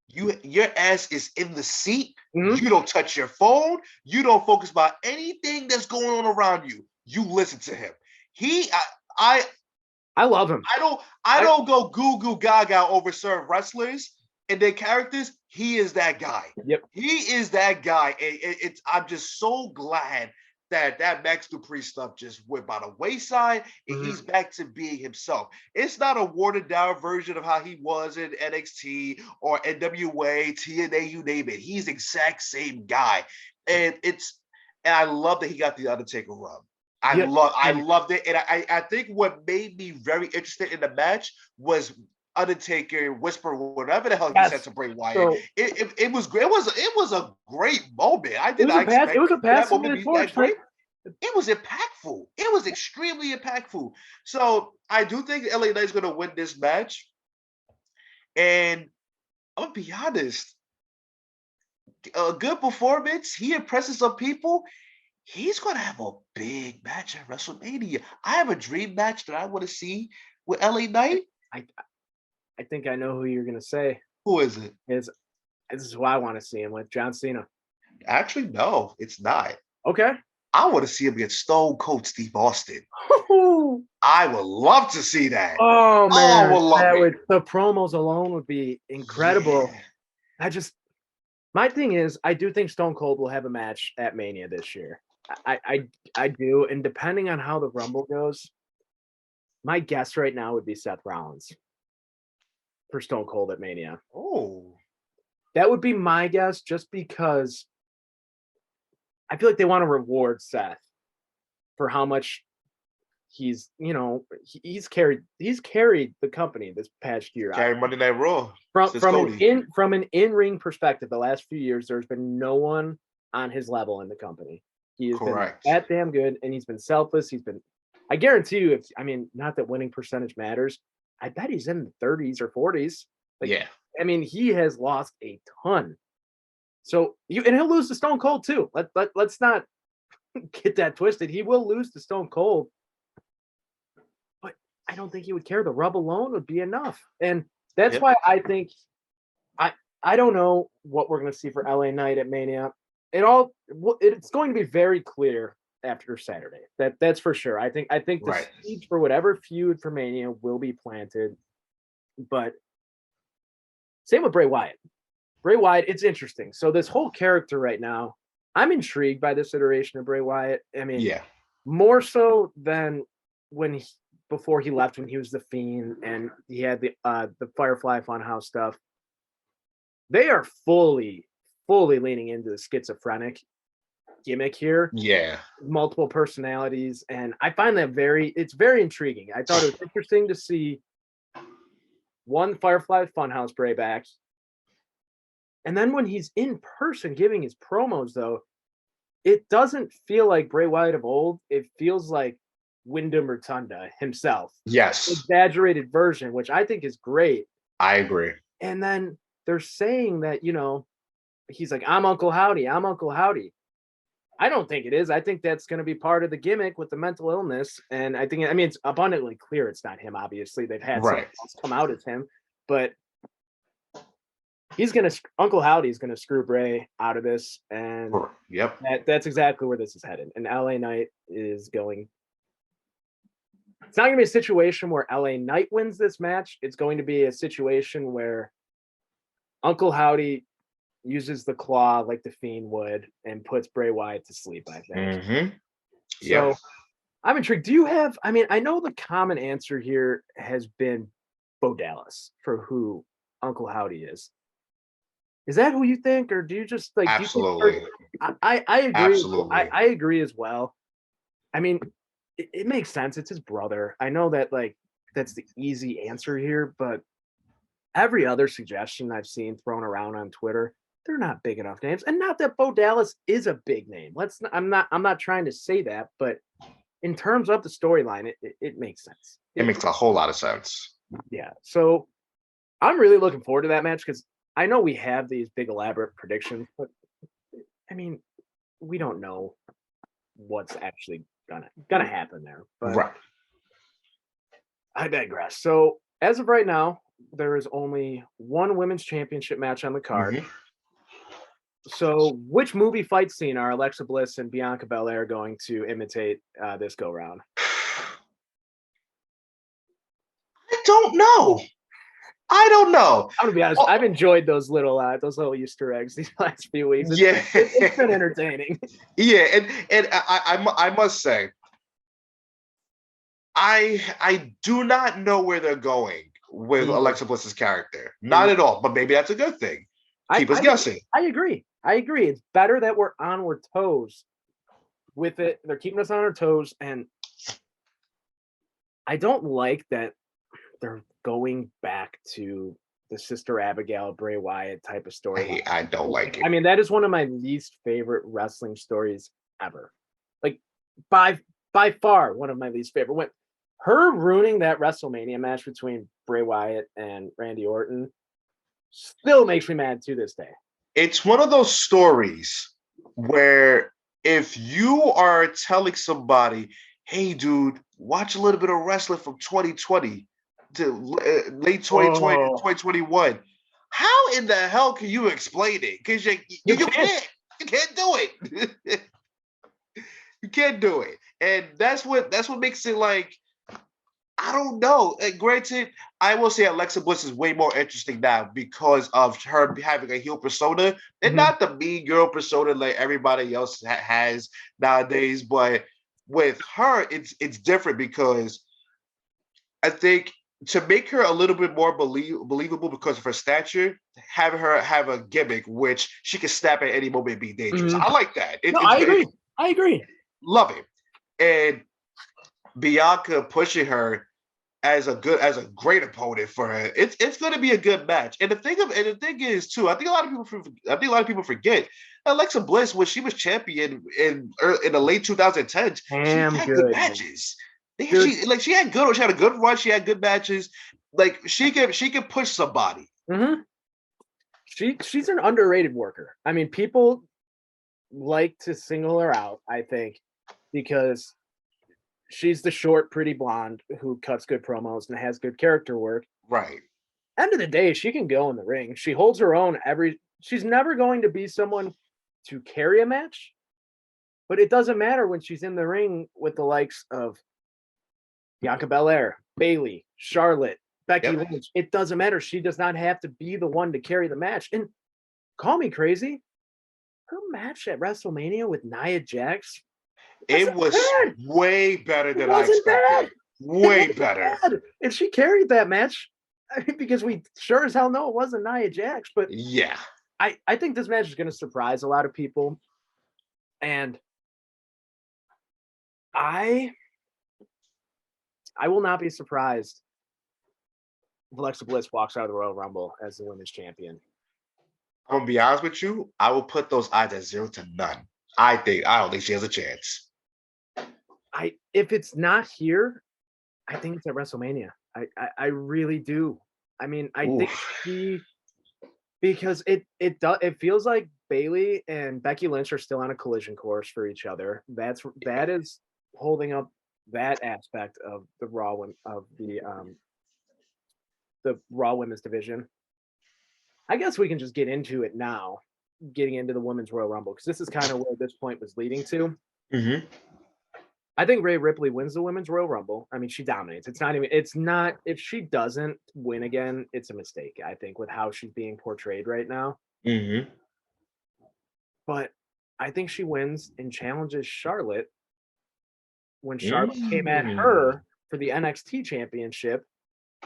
your ass is in the seat. Mm-hmm. You don't touch your phone. You don't focus about anything that's going on around you. You listen to him. I love him. I don't go goo goo gaga over certain wrestlers and their characters. He is that guy. Yep. He is that guy. I'm just so glad that Max Dupree stuff just went by the wayside and he's back to being himself. It's not a watered down version of how he was in NXT or NWA, TNA, you name it. He's the exact same guy. And I love that he got the Undertaker rub. I loved it. And I think what made me very interested in the match was Undertaker whisper whatever the hell he said to Bray Wyatt. So, it was great. It was a great moment. It was a pass moment. It was impactful. It was extremely impactful. So I do think LA Knight's going to win this match. And I'm gonna be honest, a good performance. He impresses some people. He's going to have a big match at WrestleMania. I have a dream match that I want to see with LA Knight. I think I know who you're going to say. Who is it? This is who I want to see him with, John Cena. Actually, no, it's not. Okay. I want to see him get Stone Cold Steve Austin. I would love to see that. Oh, man. I would love it. The promos alone would be incredible. Yeah. My thing is, I do think Stone Cold will have a match at Mania this year. I do. And depending on how the Rumble goes, my guess right now would be Seth Rollins for Stone Cold at Mania. Oh, that would be my guess, just because I feel like they want to reward Seth for how much he's carried the company this past year. Carried Monday Night Raw. From an in-ring perspective, the last few years, there's been no one on his level in the company. He has been that damn good, and he's been selfless. I guarantee you, not that winning percentage matters, I bet he's in the 30s or 40s. He has lost a ton. So and he'll lose to Stone Cold too. Let's not get that twisted. He will lose to Stone Cold, but I don't think he would care. The rub alone would be enough, and that's why I think I don't know what we're going to see for LA Knight at Mania. It's going to be very clear after Saturday. That's for sure. I think the seed for whatever feud for Mania will be planted, but same with Bray Wyatt. Bray Wyatt, it's interesting. So this whole character right now, I'm intrigued by this iteration of Bray Wyatt. I mean, Yeah. more so than before he left when he was the Fiend and he had the Firefly Funhouse stuff. They are fully leaning into the schizophrenic gimmick here. Yeah. Multiple personalities, and I find that it's very intriguing. I thought it was interesting to see one Firefly Funhouse Bray back. And then when he's in person giving his promos, though, it doesn't feel like Bray Wyatt of old. It feels like Wyndham Rotunda himself. Yes. Exaggerated version, which I think is great. I agree. And then they're saying that, he's like, I'm Uncle Howdy. I'm Uncle Howdy. I don't think it is. I think that's going to be part of the gimmick with the mental illness. And I mean, it's abundantly clear it's not him, obviously. They've had someone else come out as him. But Uncle Howdy's going to screw Bray out of this. And that's exactly where this is headed. And LA Knight is going. It's not going to be a situation where LA Knight wins this match. It's going to be a situation where Uncle Howdy uses the claw like the Fiend would and puts Bray Wyatt to sleep, I think. Mm-hmm. So I'm intrigued. Do you have, I know the common answer here has been Bo Dallas for who Uncle Howdy is. Is that who you think, or do you just like? Absolutely. I agree. Absolutely. I agree as well. I mean, it makes sense. It's his brother. I know that that's the easy answer here, but every other suggestion I've seen thrown around on Twitter, they're not big enough names. And not that Bo Dallas is a big name. I'm not trying to say that, but in terms of the storyline, it makes sense. It makes a whole lot of sense. Yeah. So I'm really looking forward to that match because I know we have these big elaborate predictions, but I mean, we don't know what's actually gonna happen there. But I digress. So as of right now, there is only one women's championship match on the card. Mm-hmm. So which movie fight scene are Alexa Bliss and Bianca Belair going to imitate this go round? I don't know. I'm gonna be honest. I've enjoyed those little Easter eggs these last few weeks. It's been entertaining. Yeah, and I must say, I do not know where they're going with Alexa Bliss's character. Not at all. But maybe that's a good thing. Keep us guessing. I agree. It's better that we're on our toes with it. They're keeping us on our toes, and I don't like that they're going back to the Sister Abigail, Bray Wyatt type of story. I don't like it. I mean, that is one of my least favorite wrestling stories ever. Like by far, one of my least favorite. Her ruining that WrestleMania match between Bray Wyatt and Randy Orton still makes me mad to this day. It's one of those stories where if you are telling somebody, hey, dude, watch a little bit of wrestling from 2020 to late 2020 to 2021, how in the hell can you explain it? Because you can't. You can't do it. You can't do it. And that's what makes it like, I don't know. Granted, I will say Alexa Bliss is way more interesting now because of her having a heel persona and not the mean girl persona like everybody else has nowadays. But with her, it's different because I think to make her a little bit more believable because of her stature, have her have a gimmick which she can snap at any moment and be dangerous. I like that. I agree. Love it. And Bianca pushing her as a great opponent for her. It's going to be a good match. And the thing is too, I think a lot of people forget Alexa Bliss when she was champion in the late 2010s. She had good matches. She had a good run. She had good matches. Like she can push somebody. Mm-hmm. She's an underrated worker. I mean, people like to single her out, I think, because she's the short, pretty blonde who cuts good promos and has good character work. Right. End of the day, she can go in the ring. She holds her own she's never going to be someone to carry a match, but it doesn't matter when she's in the ring with the likes of Bianca Belair, Bayley, Charlotte, Becky Lynch. It doesn't matter. She does not have to be the one to carry the match. And call me crazy. Her match at WrestleMania with Nia Jax It wasn't was bad. way better It than I wasn't expected. bad. Way It wasn't better. bad. And she carried that match. I mean, because we sure as hell know it wasn't Nia Jax. But Yeah. I think this match is going to surprise a lot of people. And I will not be surprised if Alexa Bliss walks out of the Royal Rumble as the women's champion. I'm gonna be honest with you. I will put those odds at 0 to none. I don't think she has a chance. If it's not here, I think it's at WrestleMania. I really do. I mean, I think because it feels like Bayley and Becky Lynch are still on a collision course for each other. That is holding up that aspect of the Raw women's division. I guess we can just get into it now, getting into the women's Royal Rumble, because this is kind of where this point was leading to. Mm-hmm. I think Rhea Ripley wins the women's Royal Rumble. I mean, she dominates. It's not, if she doesn't win again, it's a mistake, I think, with how she's being portrayed right now. Mm-hmm. But I think she wins and challenges Charlotte when Charlotte came at her for the NXT championship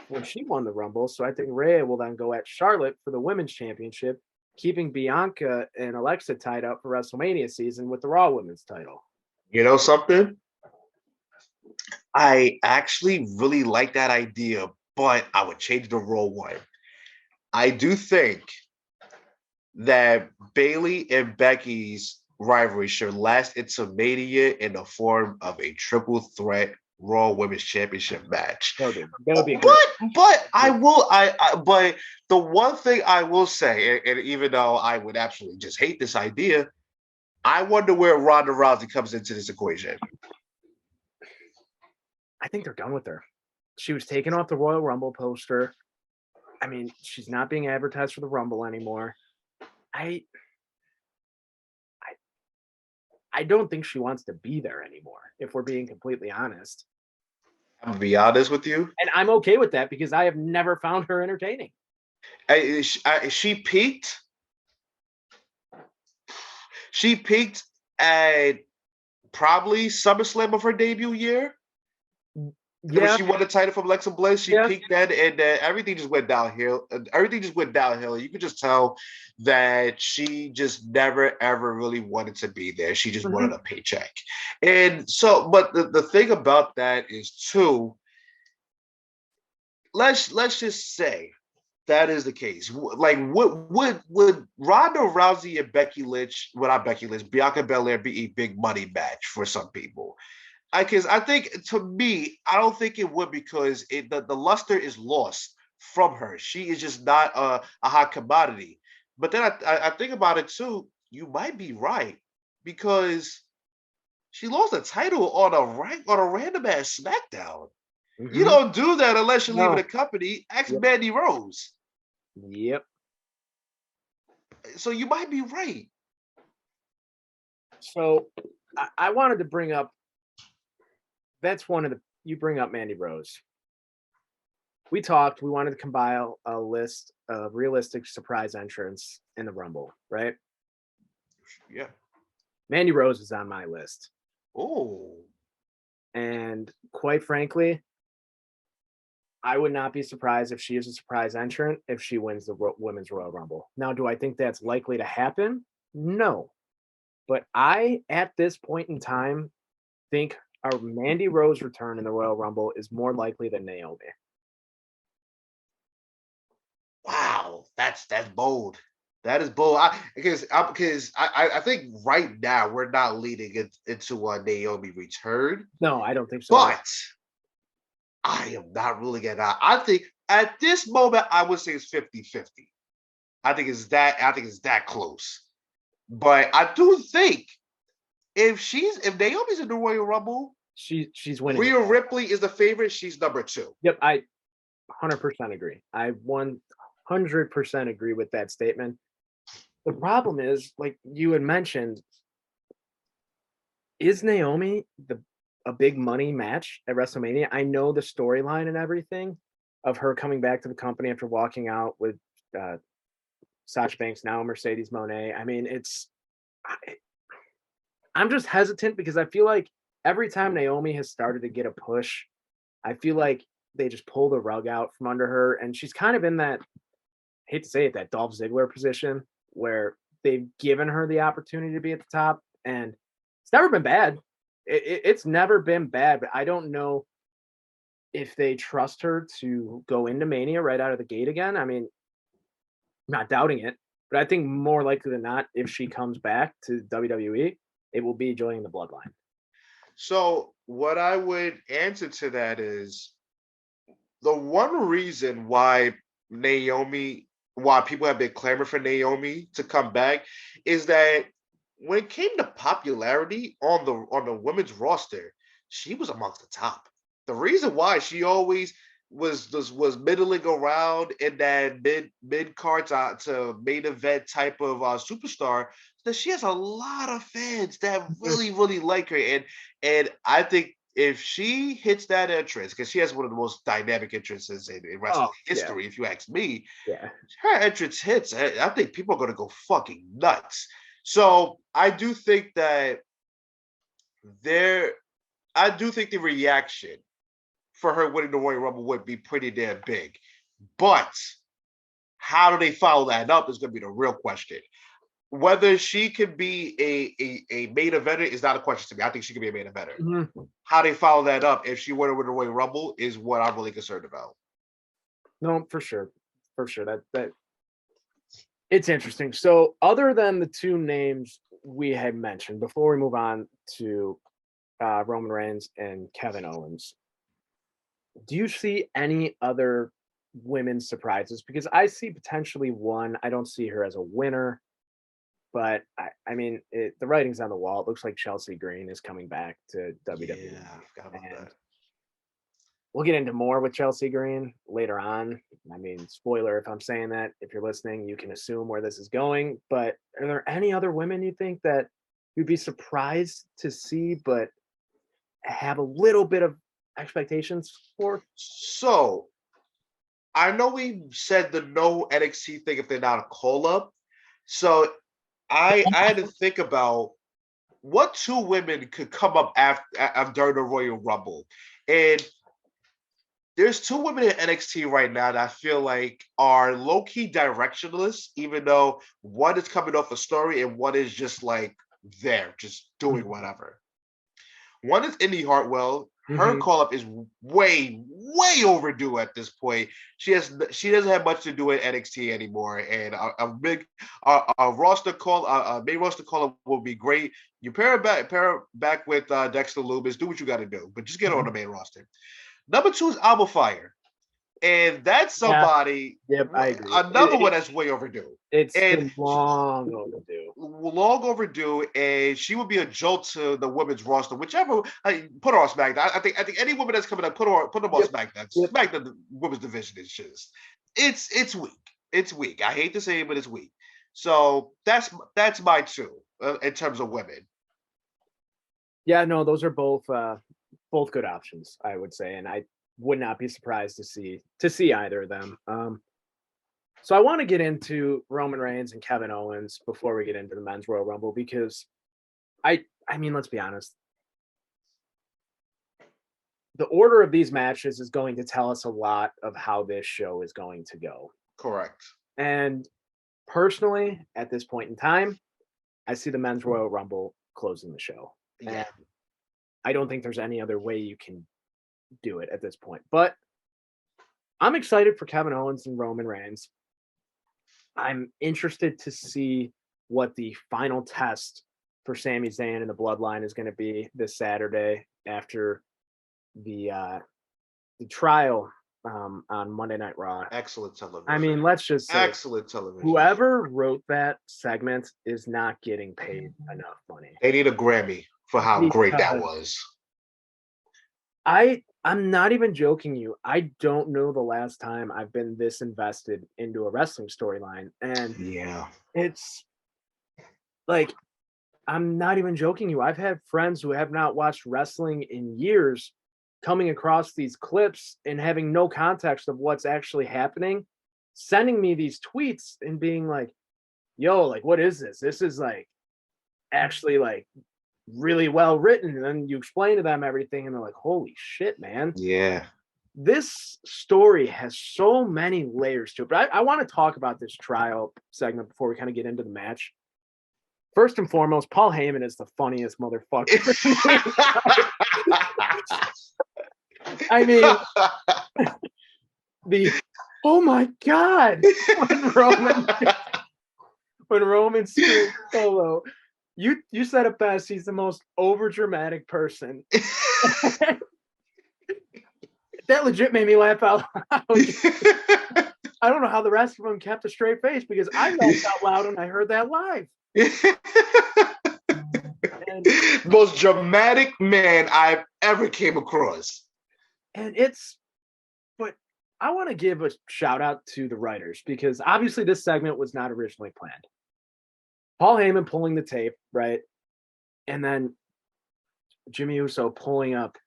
when she won the Rumble. So I think Rhea will then go at Charlotte for the women's championship, keeping Bianca and Alexa tied up for WrestleMania season with the Raw women's title. You know something? I actually really like that idea, but I would change the role one. I do think that Bayley and Becky's rivalry should last into Mania in the form of a triple threat Raw Women's Championship match. That would be but but the one thing I will say, and even though I would absolutely just hate this idea, I wonder where Ronda Rousey comes into this equation. I think they're done with her. She was taken off the Royal Rumble poster. I mean, she's not being advertised for the Rumble anymore. I don't think she wants to be there anymore, if we're being completely honest. I'm gonna be honest with you. And I'm okay with that because I have never found her entertaining. She peaked. She peaked at probably SummerSlam of her debut year. Yeah, when she won the title from Alexa Bliss. She peaked then, and everything just went downhill. You could just tell that she just never ever really wanted to be there. She just wanted a paycheck, and so. But the thing about that is too. Let's just say that is the case. Like, would Ronda Rousey and Bianca Belair be a big money match for some people? Because I think, to me, I don't think it would, because the luster is lost from her. She is just not a hot commodity. But then I think about it too. You might be right, because she lost the title on a random ass SmackDown. Mm-hmm. You don't do that unless you're leaving the company. Ask Mandy Rose. Yep. So you might be right. So I wanted to bring up. That's you bring up Mandy Rose. We wanted to compile a list of realistic surprise entrants in the Rumble, right? Yeah. Mandy Rose is on my list. Oh. And quite frankly, I would not be surprised if she is a surprise entrant if she wins the Women's Royal Rumble. Now, do I think that's likely to happen? No. But at this point in time, think our Mandy Rose return in the Royal Rumble is more likely than Naomi. Wow, that's bold. That is bold. Because I think right now we're not leading into a Naomi return. No, I don't think so. But I am not ruling it out. I think at this moment I would say it's 50-50. I think it's that close. But I do think if Naomi's in the Royal Rumble, she's winning. Rhea Ripley is the favorite. She's number 2. Yep, I 100% agree. I 100% agree with that statement. The problem is, like you had mentioned, is Naomi a big money match at WrestleMania? I know the storyline and everything of her coming back to the company after walking out with Sasha Banks, now Mercedes Moné. I mean, I'm just hesitant because I feel like every time Naomi has started to get a push, I feel like they just pull the rug out from under her. And she's kind of in that, I hate to say it, that Dolph Ziggler position where they've given her the opportunity to be at the top. And it's never been bad. It's never been bad, but I don't know if they trust her to go into Mania right out of the gate again. I mean, not doubting it, but I think more likely than not, if she comes back to WWE, it will be joining the Bloodline. So what I would answer to that is the one reason why people have been clamoring for Naomi to come back is that when it came to popularity on the women's roster, she was amongst the top. The reason why she always was middling around in that mid card to main event type of superstar, that she has a lot of fans that really like her, and I think if she hits that entrance, because she has one of the most dynamic entrances in wrestling history, if you ask me, her entrance hits, I think people are going to go fucking nuts. So I do think that the reaction for her winning the Royal Rumble would be pretty damn big. But how do they follow that up is going to be the real question. Whether she could be a main eventer is not a question to me. I think she could be a main eventer. Mm-hmm. How they follow that up if she were to win the Royal Rumble is what I'm really concerned about. No, for sure. That it's interesting. So other than the two names we had mentioned, before we move on to Roman Reigns and Kevin Owens, do you see any other women's surprises? Because I see potentially one. I don't see her as a winner. But I mean, the writing's on the wall. It looks like Chelsea Green is coming back to WWE. Yeah, I forgot about that. We'll get into more with Chelsea Green later on. I mean, spoiler if I'm saying that. If you're listening, you can assume where this is going. But are there any other women you think that you'd be surprised to see, but have a little bit of expectations for? So, I know we said the no NXT thing if they're not a call-up. So, I had to think about what two women could come up after during the Royal Rumble. And there's two women in NXT right now that I feel like are low-key directionless, even though one is coming off a story and one is just like there, just doing whatever. One is Indy Hartwell. Her call-up is way overdue at this point. She doesn't have much to do with NXT anymore, and a big roster call, a main roster call-up will be great. You pair her back with Dexter Lumis, do what you got to do, but just get her on the main roster. Number 2 is Alba Fire, and that's somebody. Yeah. Yep, I agree. Another one that's way overdue. It's long overdue. Long overdue, and she would be a jolt to the women's roster. Whichever, put her on SmackDown. I think any woman that's coming up, put them on SmackDown. SmackDown, the women's division is just it's weak. It's weak. I hate to say it, but it's weak. So that's my two in terms of women. Yeah, no, those are both good options, I would say, and I would not be surprised to see either of them. So I want to get into Roman Reigns and Kevin Owens before we get into the Men's Royal Rumble, because I mean, let's be honest. The order of these matches is going to tell us a lot of how this show is going to go. Correct. And personally, at this point in time, I see the Men's Royal Rumble closing the show. Yeah. And I don't think there's any other way you can do it at this point. But I'm excited for Kevin Owens and Roman Reigns. I'm interested to see what the final test for Sami Zayn and the Bloodline is going to be this Saturday after the trial on Monday Night Raw. Excellent television. I mean, let's just say excellent television. Whoever wrote that segment is not getting paid enough money. They need a Grammy for how great that was. I'm not even joking you. I don't know the last time I've been this invested into a wrestling storyline. And yeah, it's like, I'm not even joking you. I've had friends who have not watched wrestling in years coming across these clips and having no context of what's actually happening sending me these tweets and being like, yo, like, what is this? This is like actually like really well written. And then you explain to them everything and they're like, holy shit, man. Yeah. This story has so many layers to it. But I want to talk about this trial segment before we kind of get into the match. First and foremost, Paul Heyman is the funniest motherfucker. I mean, oh my God, when Roman screams Solo, you said it best. He's the most overdramatic person. That legit made me laugh out loud. I don't know how the rest of them kept a straight face because I laughed out loud when I heard that live. Most dramatic man I've ever came across. And but I want to give a shout out to the writers because obviously this segment was not originally planned. Paul Heyman pulling the tape, right? And then Jimmy Uso pulling up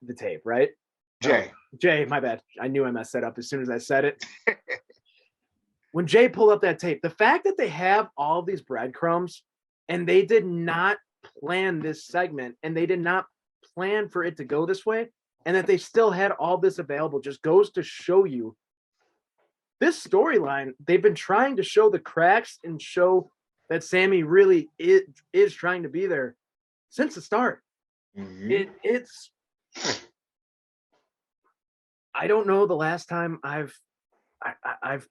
the tape, right? Jay, my bad. I knew I messed that up as soon as I said it. When Jay pulled up that tape, the fact that they have all these breadcrumbs and they did not plan this segment and they did not plan for it to go this way and that they still had all this available just goes to show you this storyline. They've been trying to show the cracks and show that Sammy really is trying to be there since the start. Mm-hmm. It's I don't know the last time I've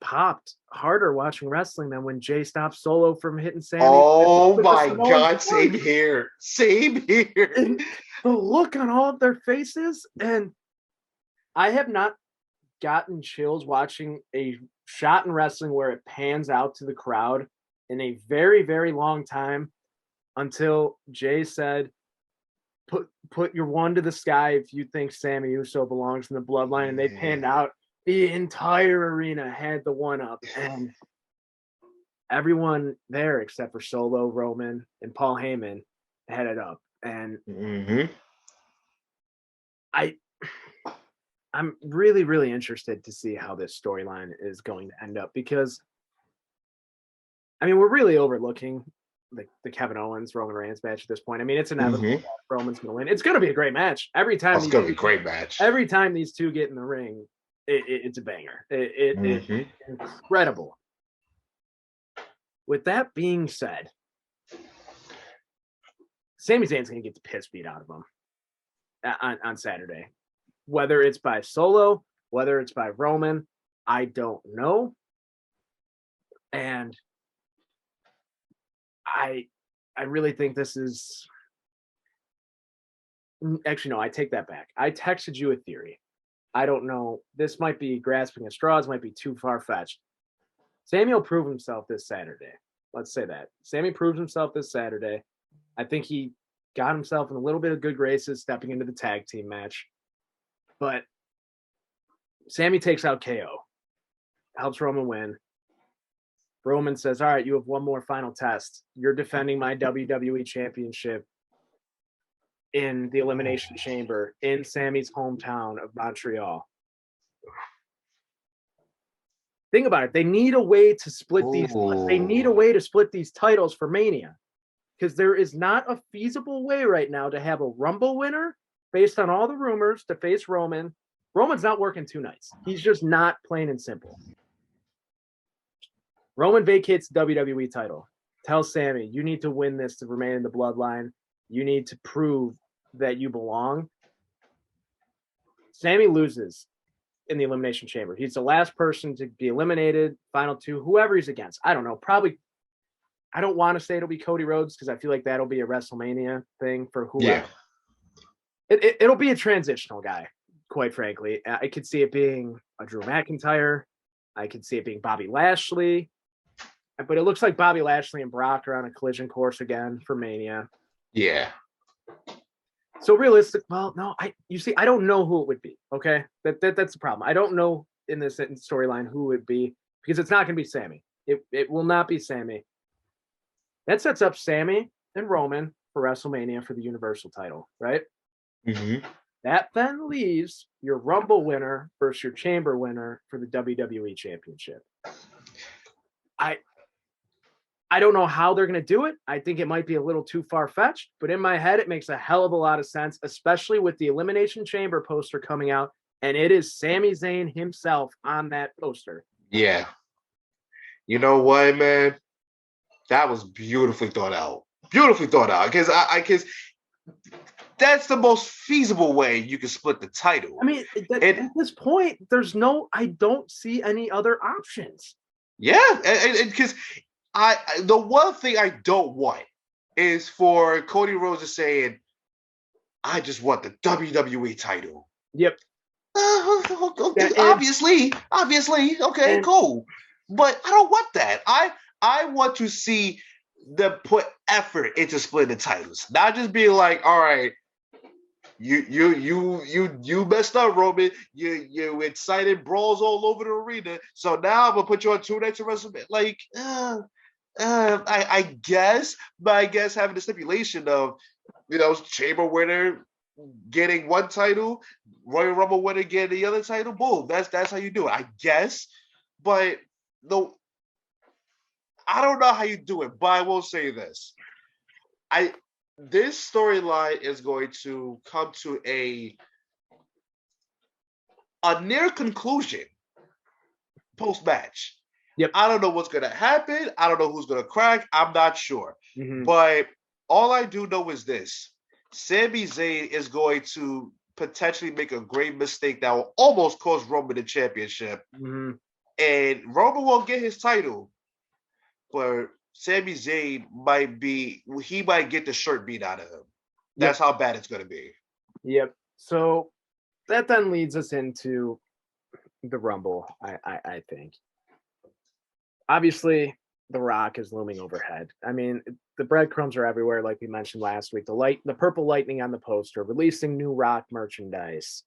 popped harder watching wrestling than when Jay stopped Solo from hitting Sammy. Oh my God, same here. And the look on all of their faces, and I have not gotten chills watching a shot in wrestling where it pans out to the crowd in a very, very long time until Jay said, put your one to the sky if you think Sammy Uso belongs in the bloodline. And they panned out. The entire arena had the one up, and everyone there except for Solo, Roman, and Paul Heyman had it up. And I'm really, really interested to see how this storyline is going to end up because, I mean, we're really overlooking the Kevin Owens Roman Reigns match at this point. I mean, it's inevitable that Roman's going to win. It's going to be a great match every time. It's going to be a great match every time these two get in the ring. It's a banger. It's incredible. With that being said, Sami Zayn's going to get the piss beat out of him on Saturday. Whether it's by Solo, whether it's by Roman, I don't know. And I really think this is... Actually, no, I take that back. I texted you a theory. I don't know. This might be grasping at straws, might be too far-fetched. Sammy will prove himself this Saturday. Let's say that. Sammy proves himself this Saturday. I think he got himself in a little bit of good graces stepping into the tag team match. But Sammy takes out KO. Helps Roman win. Roman says, all right, you have one more final test. You're defending my WWE Championship in the Elimination Chamber in Sammy's hometown of Montreal. Think about it. They need a way to split these. They need a way to split these titles for Mania, because there is not a feasible way right now to have a Rumble winner based on all the rumors to face Roman. Roman's not working 2 nights. He's just not, plain and simple. Roman vacates the WWE title. Tells Sammy, you need to win this to remain in the bloodline. You need to prove that you belong. Sammy loses in the Elimination Chamber. He's the last person to be eliminated. Final 2, whoever he's against. I don't know. Probably, I don't want to say it'll be Cody Rhodes because I feel like that'll be a WrestleMania thing for whoever. Yeah. It'll be a transitional guy, quite frankly. I could see it being a Drew McIntyre. I could see it being Bobby Lashley. But it looks like Bobby Lashley and Brock are on a collision course again for Mania. Yeah. So realistic, well, no, I don't know who it would be. Okay, that's the problem. I don't know in this storyline who it would be because it's not going to be Sammy. It will not be Sammy. That sets up Sammy and Roman for WrestleMania for the Universal title, right? Mm-hmm. That then leaves your Rumble winner versus your Chamber winner for the WWE Championship. I don't know how they're going to do it. I think it might be a little too far-fetched, but in my head, it makes a hell of a lot of sense, especially with the Elimination Chamber poster coming out, and it is Sami Zayn himself on that poster. Yeah. You know what, man? That was beautifully thought out. Beautifully thought out. Because that's the most feasible way you can split the title. I mean, at this point, I don't see any other options. Yeah, because the one thing I don't want is for Cody Rhodes to saying, I just want the WWE title. Yep. Obviously. Okay, cool. But I don't want that. I want to see them put effort into splitting the titles. Not just being like, all right, you messed up, Roman. You incited brawls all over the arena. So now I'm gonna put you on 2 nights of WrestleMania. Like, I guess, but I guess having the stipulation of, Chamber winner getting one title, Royal Rumble winner getting the other title. Boom, that's how you do it, I guess. But I don't know how you do it. But I will say this: this storyline is going to come to a near conclusion post-match. Yep. I don't know what's going to happen. I don't know who's going to crack. I'm not sure. Mm-hmm. But all I do know is this. Sami Zayn is going to potentially make a great mistake that will almost cost Roman the championship. Mm-hmm. And Roman won't get his title. But Sami Zayn might get the shirt beat out of him. That's how bad it's going to be. Yep. So that then leads us into the Rumble, I think. Obviously, The Rock is looming overhead. I mean, the breadcrumbs are everywhere, like we mentioned last week. The purple lightning on the poster, releasing new Rock merchandise.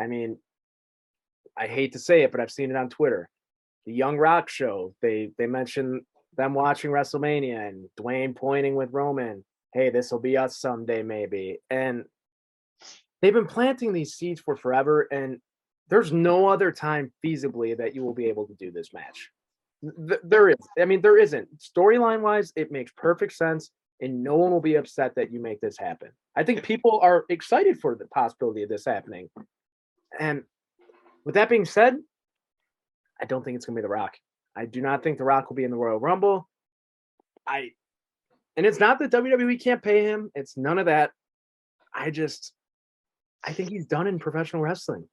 I mean, I hate to say it, but I've seen it on Twitter. The Young Rock show, they mentioned them watching WrestleMania and Dwayne pointing with Roman. Hey, this will be us someday, maybe. And they've been planting these seeds for forever, and there's no other time feasibly that you will be able to do this match. There is. I mean, there isn't. Storyline wise, it makes perfect sense, and no one will be upset that you make this happen. I think people are excited for the possibility of this happening. And with that being said, I don't think it's going to be The Rock. I do not think The Rock will be in the Royal Rumble. And it's not that WWE can't pay him. It's none of that. I think he's done in professional wrestling.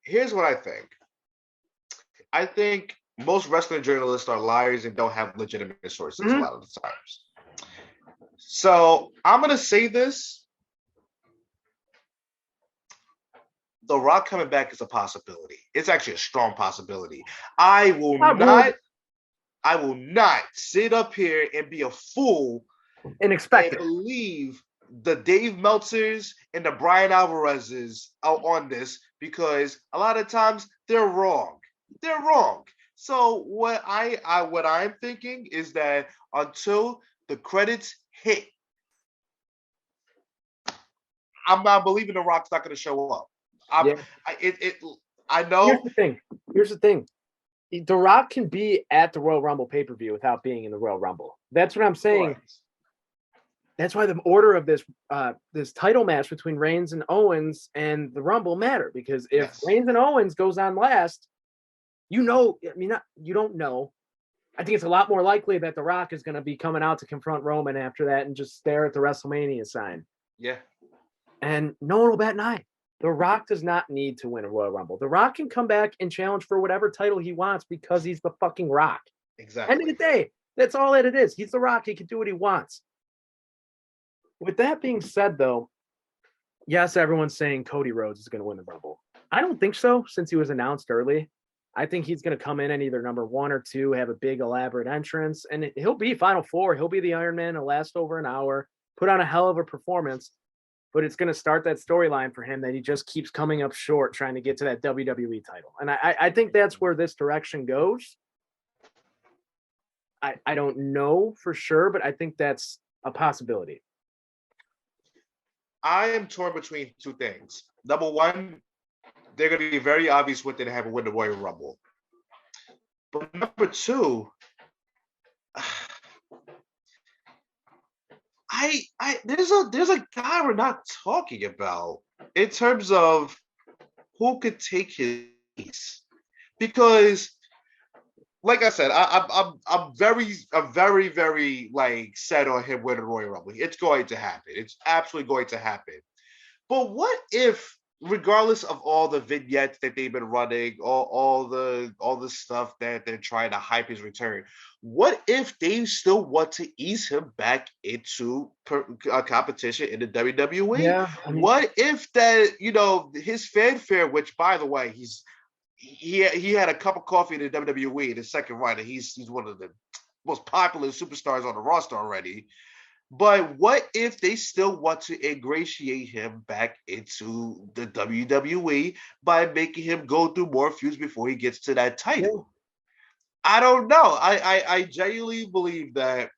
Here's what I think. I think most wrestling journalists are liars and don't have legitimate sources a lot of the times. So I'm going to say this. The Rock coming back is a possibility. It's actually a strong possibility. I will not sit up here and be a fool and expect it. Believe the Dave Meltzers and the Brian Alvarez's out on this, because a lot of times they're wrong. They're wrong. So what I'm thinking is that until the credits hit, I'm not believing The Rock's not going to show up. I know. Here's the thing. The Rock can be at the Royal Rumble pay-per-view without being in the Royal Rumble. That's what I'm saying. Right. That's why the order of this title match between Reigns and Owens and the Rumble matter, because if Reigns and Owens goes on last, you don't know. I think it's a lot more likely that The Rock is going to be coming out to confront Roman after that and just stare at the WrestleMania sign. Yeah. And no one will bat an eye. The Rock does not need to win a Royal Rumble. The Rock can come back and challenge for whatever title he wants because he's the fucking Rock. Exactly. End of the day, that's all that it is. He's the Rock. He can do what he wants. With that being said, though, yes, everyone's saying Cody Rhodes is going to win the Rumble. I don't think so, since he was announced early. I think he's going to come in at either number 1 or 2, have a big elaborate entrance, and he'll be Final Four. He'll be the Iron Man. It'll last over an hour, put on a hell of a performance, but it's going to start that storyline for him that he just keeps coming up short trying to get to that WWE title. And I think that's where this direction goes. I don't know for sure, but I think that's a possibility? I am torn between two things. Number one, they're going to be very obvious what they have a win the Royal Rumble. But number two, there's a guy we're not talking about in terms of who could take his place. Because, like I said, I'm very like set on him winning the Royal Rumble. It's going to happen. It's absolutely going to happen. But what if, regardless of all the vignettes that they've been running, all the stuff that they're trying to hype his return, what if they still want to ease him back into a competition in the WWE? Yeah. What if that, his fanfare, which by the way, he had a cup of coffee in the WWE in the second run, and he's one of the most popular superstars on the roster already. But what if they still want to ingratiate him back into the WWE by making him go through more feuds before he gets to that title? I don't know. I genuinely believe that,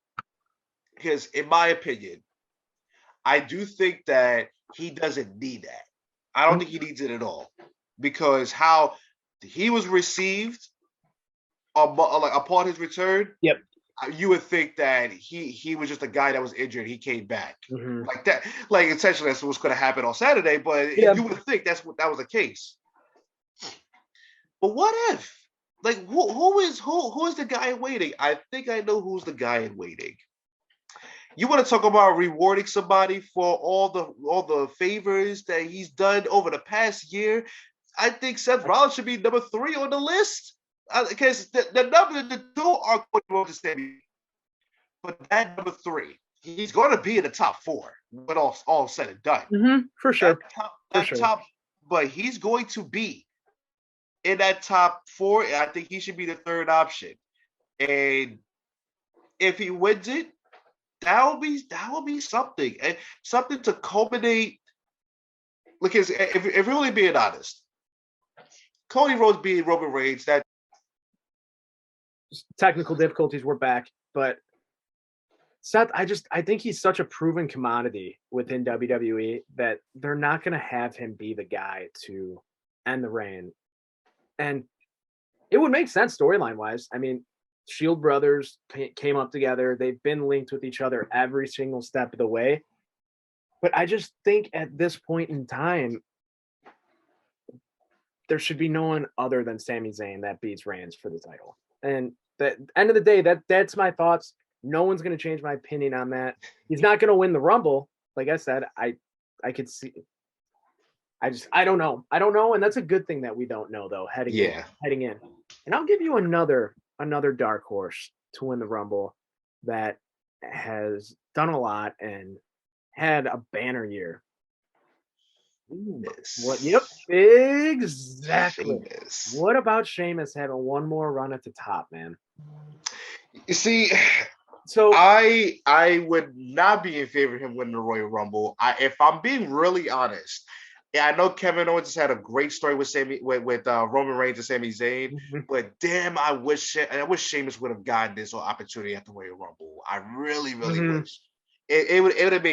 because in my opinion, I do think that he doesn't need that. I don't think he needs it at all, because how he was received upon his return. Yep. You would think that he was just a guy that was injured. He came back like that. Like essentially that's what's going to happen on Saturday. But you would think that was the case. But what if? Like who is the guy in waiting? I think I know who's the guy in waiting. You want to talk about rewarding somebody for all the favors that he's done over the past year? I think Seth Rollins should be number 3 on the list. Because the two are going to go to Sammy, but that number 3, he's going to be in the top 4 when all said and done. For sure. Top, but he's going to be in that top 4. I think he should be the 3rd option, and if he wins it, that will be something, and something to culminate. Because if you're really being honest, Cody Rhodes being Roman Reigns, that. Technical difficulties were back, but Seth, I think he's such a proven commodity within WWE that they're not going to have him be the guy to end the reign. And it would make sense storyline wise. I mean, Shield brothers came up together. They've been linked with each other every single step of the way. But I just think at this point in time, there should be no one other than Sami Zayn that beats Reigns for the title. And at the end of the day, that's my thoughts. No one's going to change my opinion on that. He's not going to win the Rumble. Like I said, I could see. I don't know. I don't know, and that's a good thing that we don't know though. Heading in, and I'll give you another dark horse to win the Rumble that has done a lot and had a banner year. What? Yep, exactly. Sheamus. What about Sheamus having one more run at the top, man? You see, so I would not be in favor of him winning the Royal Rumble. If I'm being really honest, I know Kevin Owens has had a great story with Roman Reigns and Sami Zayn, but damn, I wish Sheamus would have gotten this opportunity at the Royal Rumble. I really wish it would have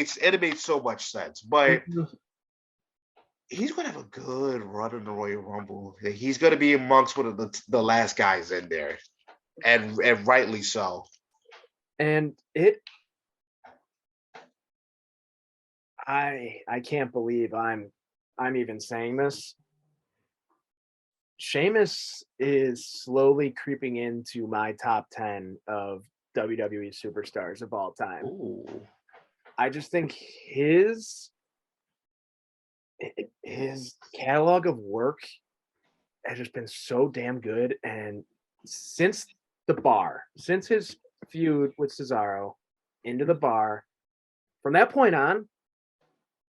made so much sense, but. He's going to have a good run in the Royal Rumble. He's going to be amongst one of the last guys in there, and rightly so. And I can't believe I'm even saying this. Sheamus is slowly creeping into my top 10 of WWE superstars of all time. Ooh. I just think his catalog of work has just been so damn good, and since his feud with Cesaro into the bar, from that point on,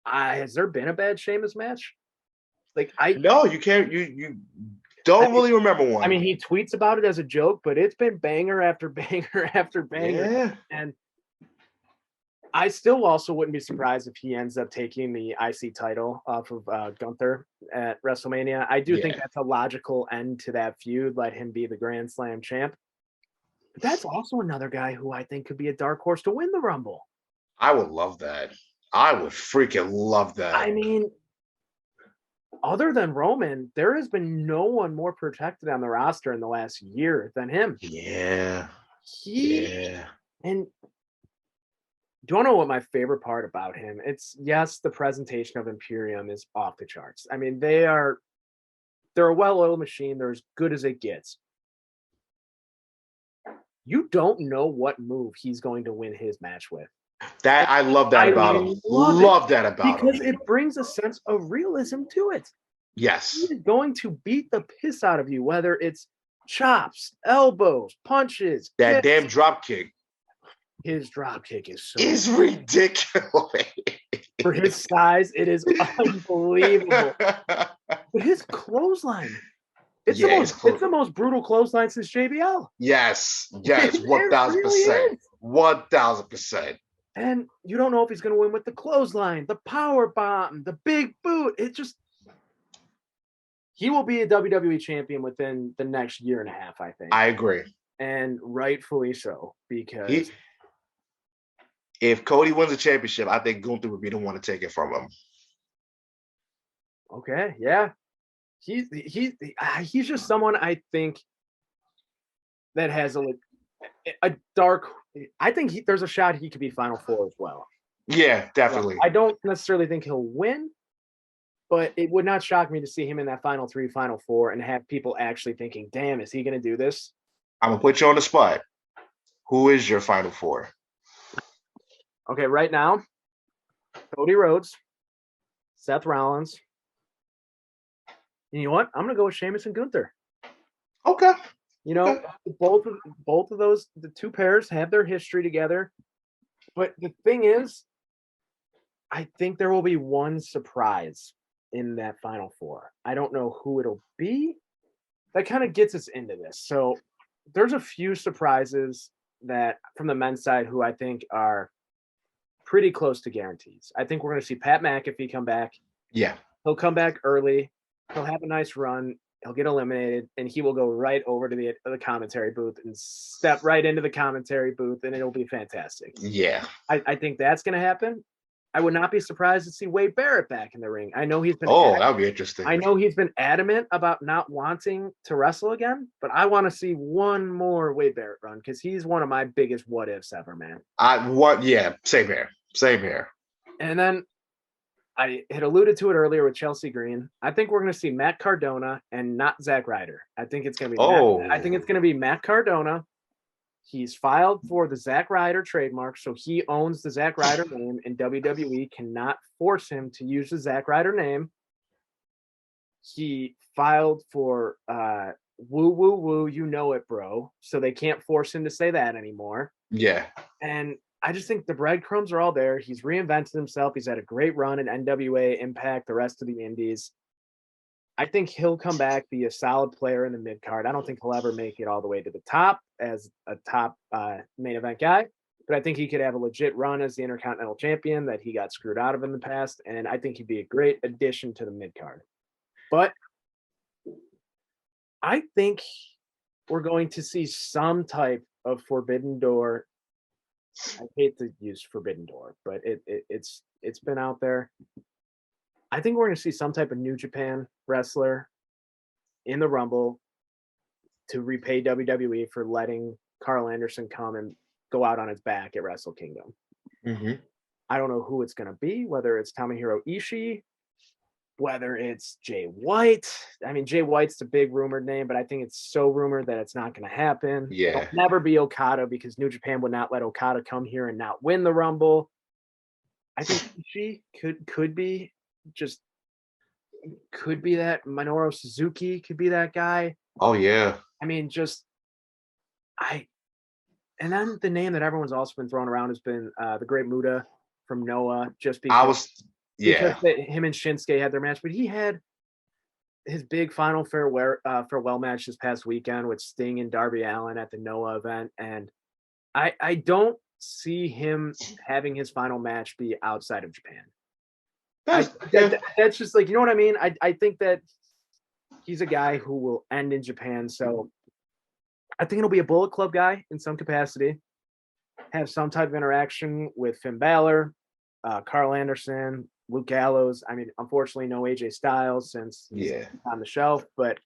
has there been a bad Sheamus match? No, you can't. You don't really remember one. I mean, he tweets about it as a joke, but it's been banger after banger after banger. Yeah. And I still also wouldn't be surprised if he ends up taking the IC title off of Gunther at WrestleMania. I do think that's a logical end to that feud. Let him be the Grand Slam champ. But that's also another guy who I think could be a dark horse to win the Rumble. I would love that. I would freaking love that. I mean, other than Roman, there has been no one more protected on the roster in the last year than him. Yeah. And do you want to know what my favorite part about him? It's yes, the presentation of Imperium is off the charts. I mean, they're a well-oiled machine. They're as good as it gets. You don't know what move he's going to win his match with. That I love that about him. Love that about him. Because it brings a sense of realism to it. Yes. He is going to beat the piss out of you, whether it's chops, elbows, punches. That damn drop kick. His drop kick is ridiculous. For his size, it is unbelievable. But his clothesline, it's the most brutal clothesline since JBL. Yes, 1,000%. 1,000%. And you don't know if he's going to win with the clothesline, the power bomb, the big boot. He will be a WWE champion within the next year and a half, I think. I agree. And rightfully so, because if Cody wins the championship, I think Gunther would be the one to take it from him. Okay, yeah. He's just someone I think that has a dark. I think there's a shot he could be Final Four as well. Yeah, definitely. I don't necessarily think he'll win, but it would not shock me to see him in that Final 3, Final 4, and have people actually thinking, "Damn, is he going to do this?" I'm gonna put you on the spot. Who is your Final Four? Okay, right now, Cody Rhodes, Seth Rollins. And you know what? I'm going to go with Sheamus and Gunther. Okay. Both of those, the two pairs have their history together. But the thing is, I think there will be one surprise in that Final Four. I don't know who it'll be. That kind of gets us into this. So there's a few surprises that from the men's side who I think are pretty close to guarantees. I think we're going to see Pat McAfee come back. Yeah. He'll come back early. He'll have a nice run. He'll get eliminated, and he will go right over to the commentary booth and step right into the commentary booth, and it'll be fantastic. Yeah. I think that's going to happen. I would not be surprised to see Wade Barrett back in the ring. I know he's been. That would be interesting. I know he's been adamant about not wanting to wrestle again, but I want to see one more Wade Barrett run because he's one of my biggest what ifs ever, man. Same here. And then I had alluded to it earlier with Chelsea Green. I think we're going to see Matt Cardona and not Zack Ryder. I think it's going to be. I think it's going to be Matt Cardona. He's filed for the Zack Ryder trademark, so he owns the Zack Ryder name, and WWE cannot force him to use the Zack Ryder name. He filed for woo, woo, woo, you know it, bro. So they can't force him to say that anymore. Yeah. And I just think the breadcrumbs are all there. He's reinvented himself. He's had a great run in NWA, Impact, the rest of the indies. I think he'll come back, be a solid player in the mid card. I don't think he'll ever make it all the way to the top as a top main event guy, but I think he could have a legit run as the Intercontinental Champion that he got screwed out of in the past, and I think he'd be a great addition to the mid card. But I think we're going to see some type of Forbidden Door. I hate to use Forbidden Door, but it's been out there. I think we're going to see some type of New Japan wrestler in the Rumble to repay WWE for letting Carl Anderson come and go out on his back at Wrestle Kingdom. Mm-hmm. I don't know who it's going to be, whether it's Tomohiro Ishii, whether it's Jay White. I mean, Jay White's the big rumored name, but I think it's so rumored that it's not going to happen. Yeah. It'll never be Okada because New Japan would not let Okada come here and not win the Rumble. I think Ishii could be that. Minoru Suzuki could be that guy. Oh yeah. I mean, and then the name that everyone's also been throwing around has been the Great Muta from Noah, just because because him and Shinsuke had their match, but he had his big final farewell match this past weekend with Sting and Darby Allin at the Noah event, and I don't see him having his final match be outside of Japan. That's just like, you know what I mean? I think that he's a guy who will end in Japan. So I think it'll be a Bullet Club guy in some capacity. have some type of interaction with Finn Balor, Carl Anderson, Luke Gallows. I mean, unfortunately, no AJ Styles since he's on the shelf, but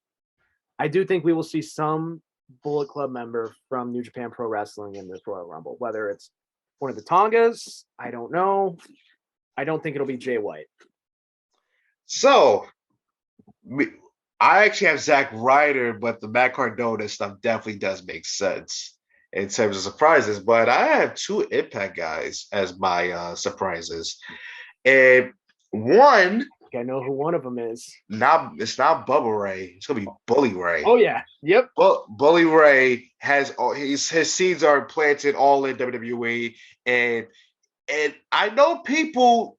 I do think we will see some Bullet Club member from New Japan Pro Wrestling in this Royal Rumble, whether it's one of the Tongas. I don't know. I don't think it'll be Jay White. So, I actually have Zack Ryder, but the Matt Cardona stuff definitely does make sense in terms of surprises. But I have two Impact guys as my surprises. And one, I know who one of them is. It's not Bubba Ray. It's gonna be Bully Ray. Oh yeah, yep. Bully Ray has his seeds are planted all in WWE, and I know people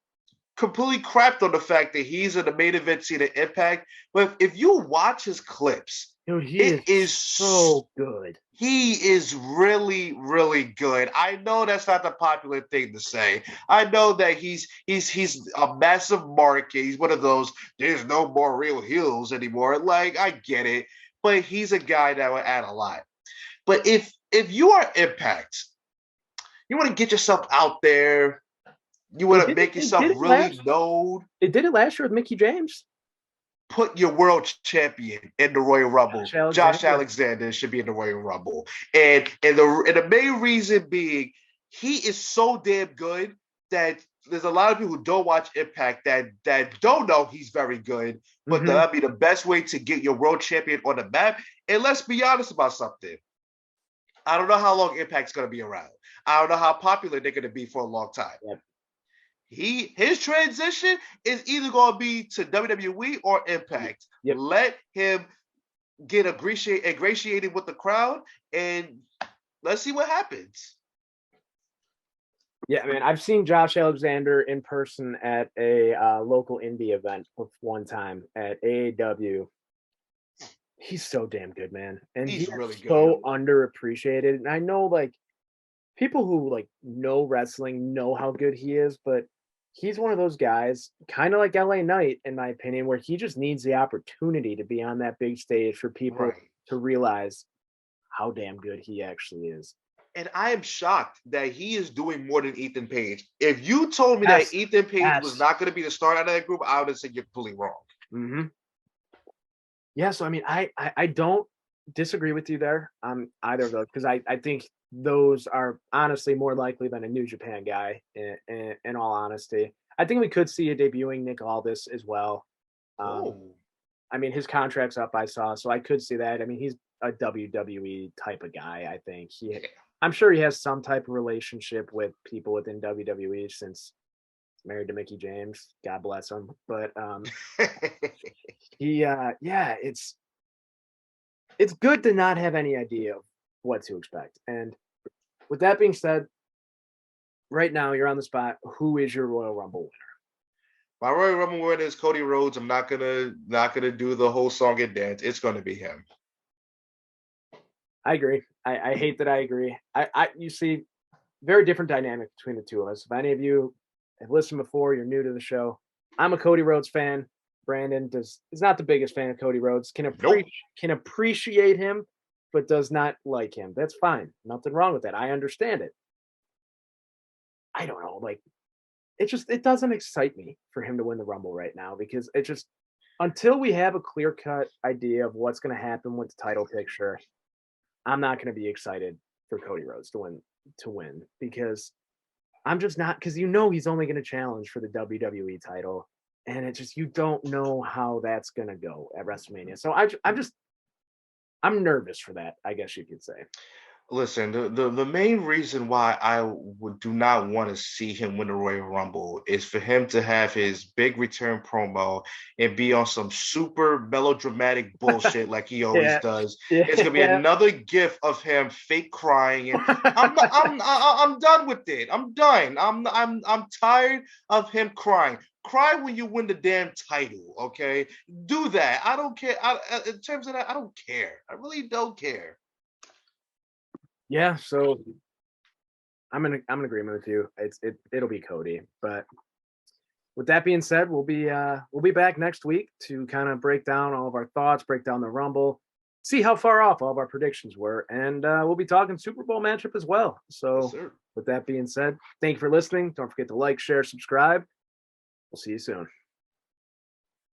completely crapped on the fact that he's in the main event scene at Impact, but if you watch his clips, dude, he is so good. He is really, really good. I know that's not the popular thing to say. I know that he's a massive market. He's one of those, there's no more real heels anymore. Like, I get it, but he's a guy that would add a lot. But if you are Impact, you want to get yourself out there, you want to make yourself really known. They did it last year with Mickie James. Put your world champion in the Royal Rumble. Josh Alexander should be in the Royal Rumble. And the main reason being, he is so damn good that there's a lot of people who don't watch Impact that don't know he's very good, but that'd be the best way to get your world champion on the map. And let's be honest about something. I don't know how long Impact's going to be around. I don't know how popular they're going to be for a long time. Yep. His transition is either going to be to WWE or Impact. Yep. Let him get ingratiated with the crowd, and let's see what happens. Yeah, man, I've seen Josh Alexander in person at a local indie event one time at AAW. He's so damn good, man, and he's really good. So underappreciated. And I know, like, people who like know wrestling know how good he is, but he's one of those guys, kind of like LA Knight, in my opinion, where he just needs the opportunity to be on that big stage for people to realize how damn good he actually is. And I am shocked that he is doing more than Ethan Page. If you told me that Ethan Page was not going to be the star out of that group, I would have said you're completely wrong. Mm-hmm. Yeah, so I mean, I don't disagree with you there on either of those, because I think those are honestly more likely than a New Japan guy, in all honesty. I think we could see a debuting Nick Aldis as well. I mean, his contract's up, I saw, so I could see that. I mean, he's a WWE type of guy, I think. I'm sure he has some type of relationship with people within WWE since he's married to Mickie James. God bless him. But it's good to not have any idea of what to expect. And with that being said, right now you're on the spot. Who is your Royal Rumble winner? My Royal Rumble winner is Cody Rhodes. I'm not gonna do the whole song and dance. It's gonna be him. I agree. I hate that I agree. You see, very different dynamic between the two of us. If any of you have listened before, you're new to the show. I'm a Cody Rhodes fan. Brandon is not the biggest fan of Cody Rhodes. Can appreciate him, but does not like him. That's fine. Nothing wrong with that. I understand it. I don't know. Like, it doesn't excite me for him to win the Rumble right now, because it just, until we have a clear-cut idea of what's going to happen with the title picture, I'm not going to be excited for Cody Rhodes to win, because I'm just not, because he's only going to challenge for the WWE title, and it just, you don't know how that's going to go at WrestleMania. So I'm nervous for that, I guess you could say. Listen, the main reason why I do not want to see him win the Royal Rumble is for him to have his big return promo and be on some super melodramatic bullshit like he always does. Yeah. It's gonna be another gif of him fake crying, and I'm done with it. I'm done. I'm tired of him crying. Cry when you win the damn title, okay? Do that. I don't care. In terms of that, I don't care. I really don't care. Yeah, so I'm in agreement with you. It'll be Cody. But with that being said, we'll be back next week to kind of break down all of our thoughts, break down the Rumble. see how far off all of our predictions were. And we'll be talking Super Bowl matchup as well. So Yes, with that being said, thank you for listening. Don't forget to like, share, subscribe. We'll see you soon.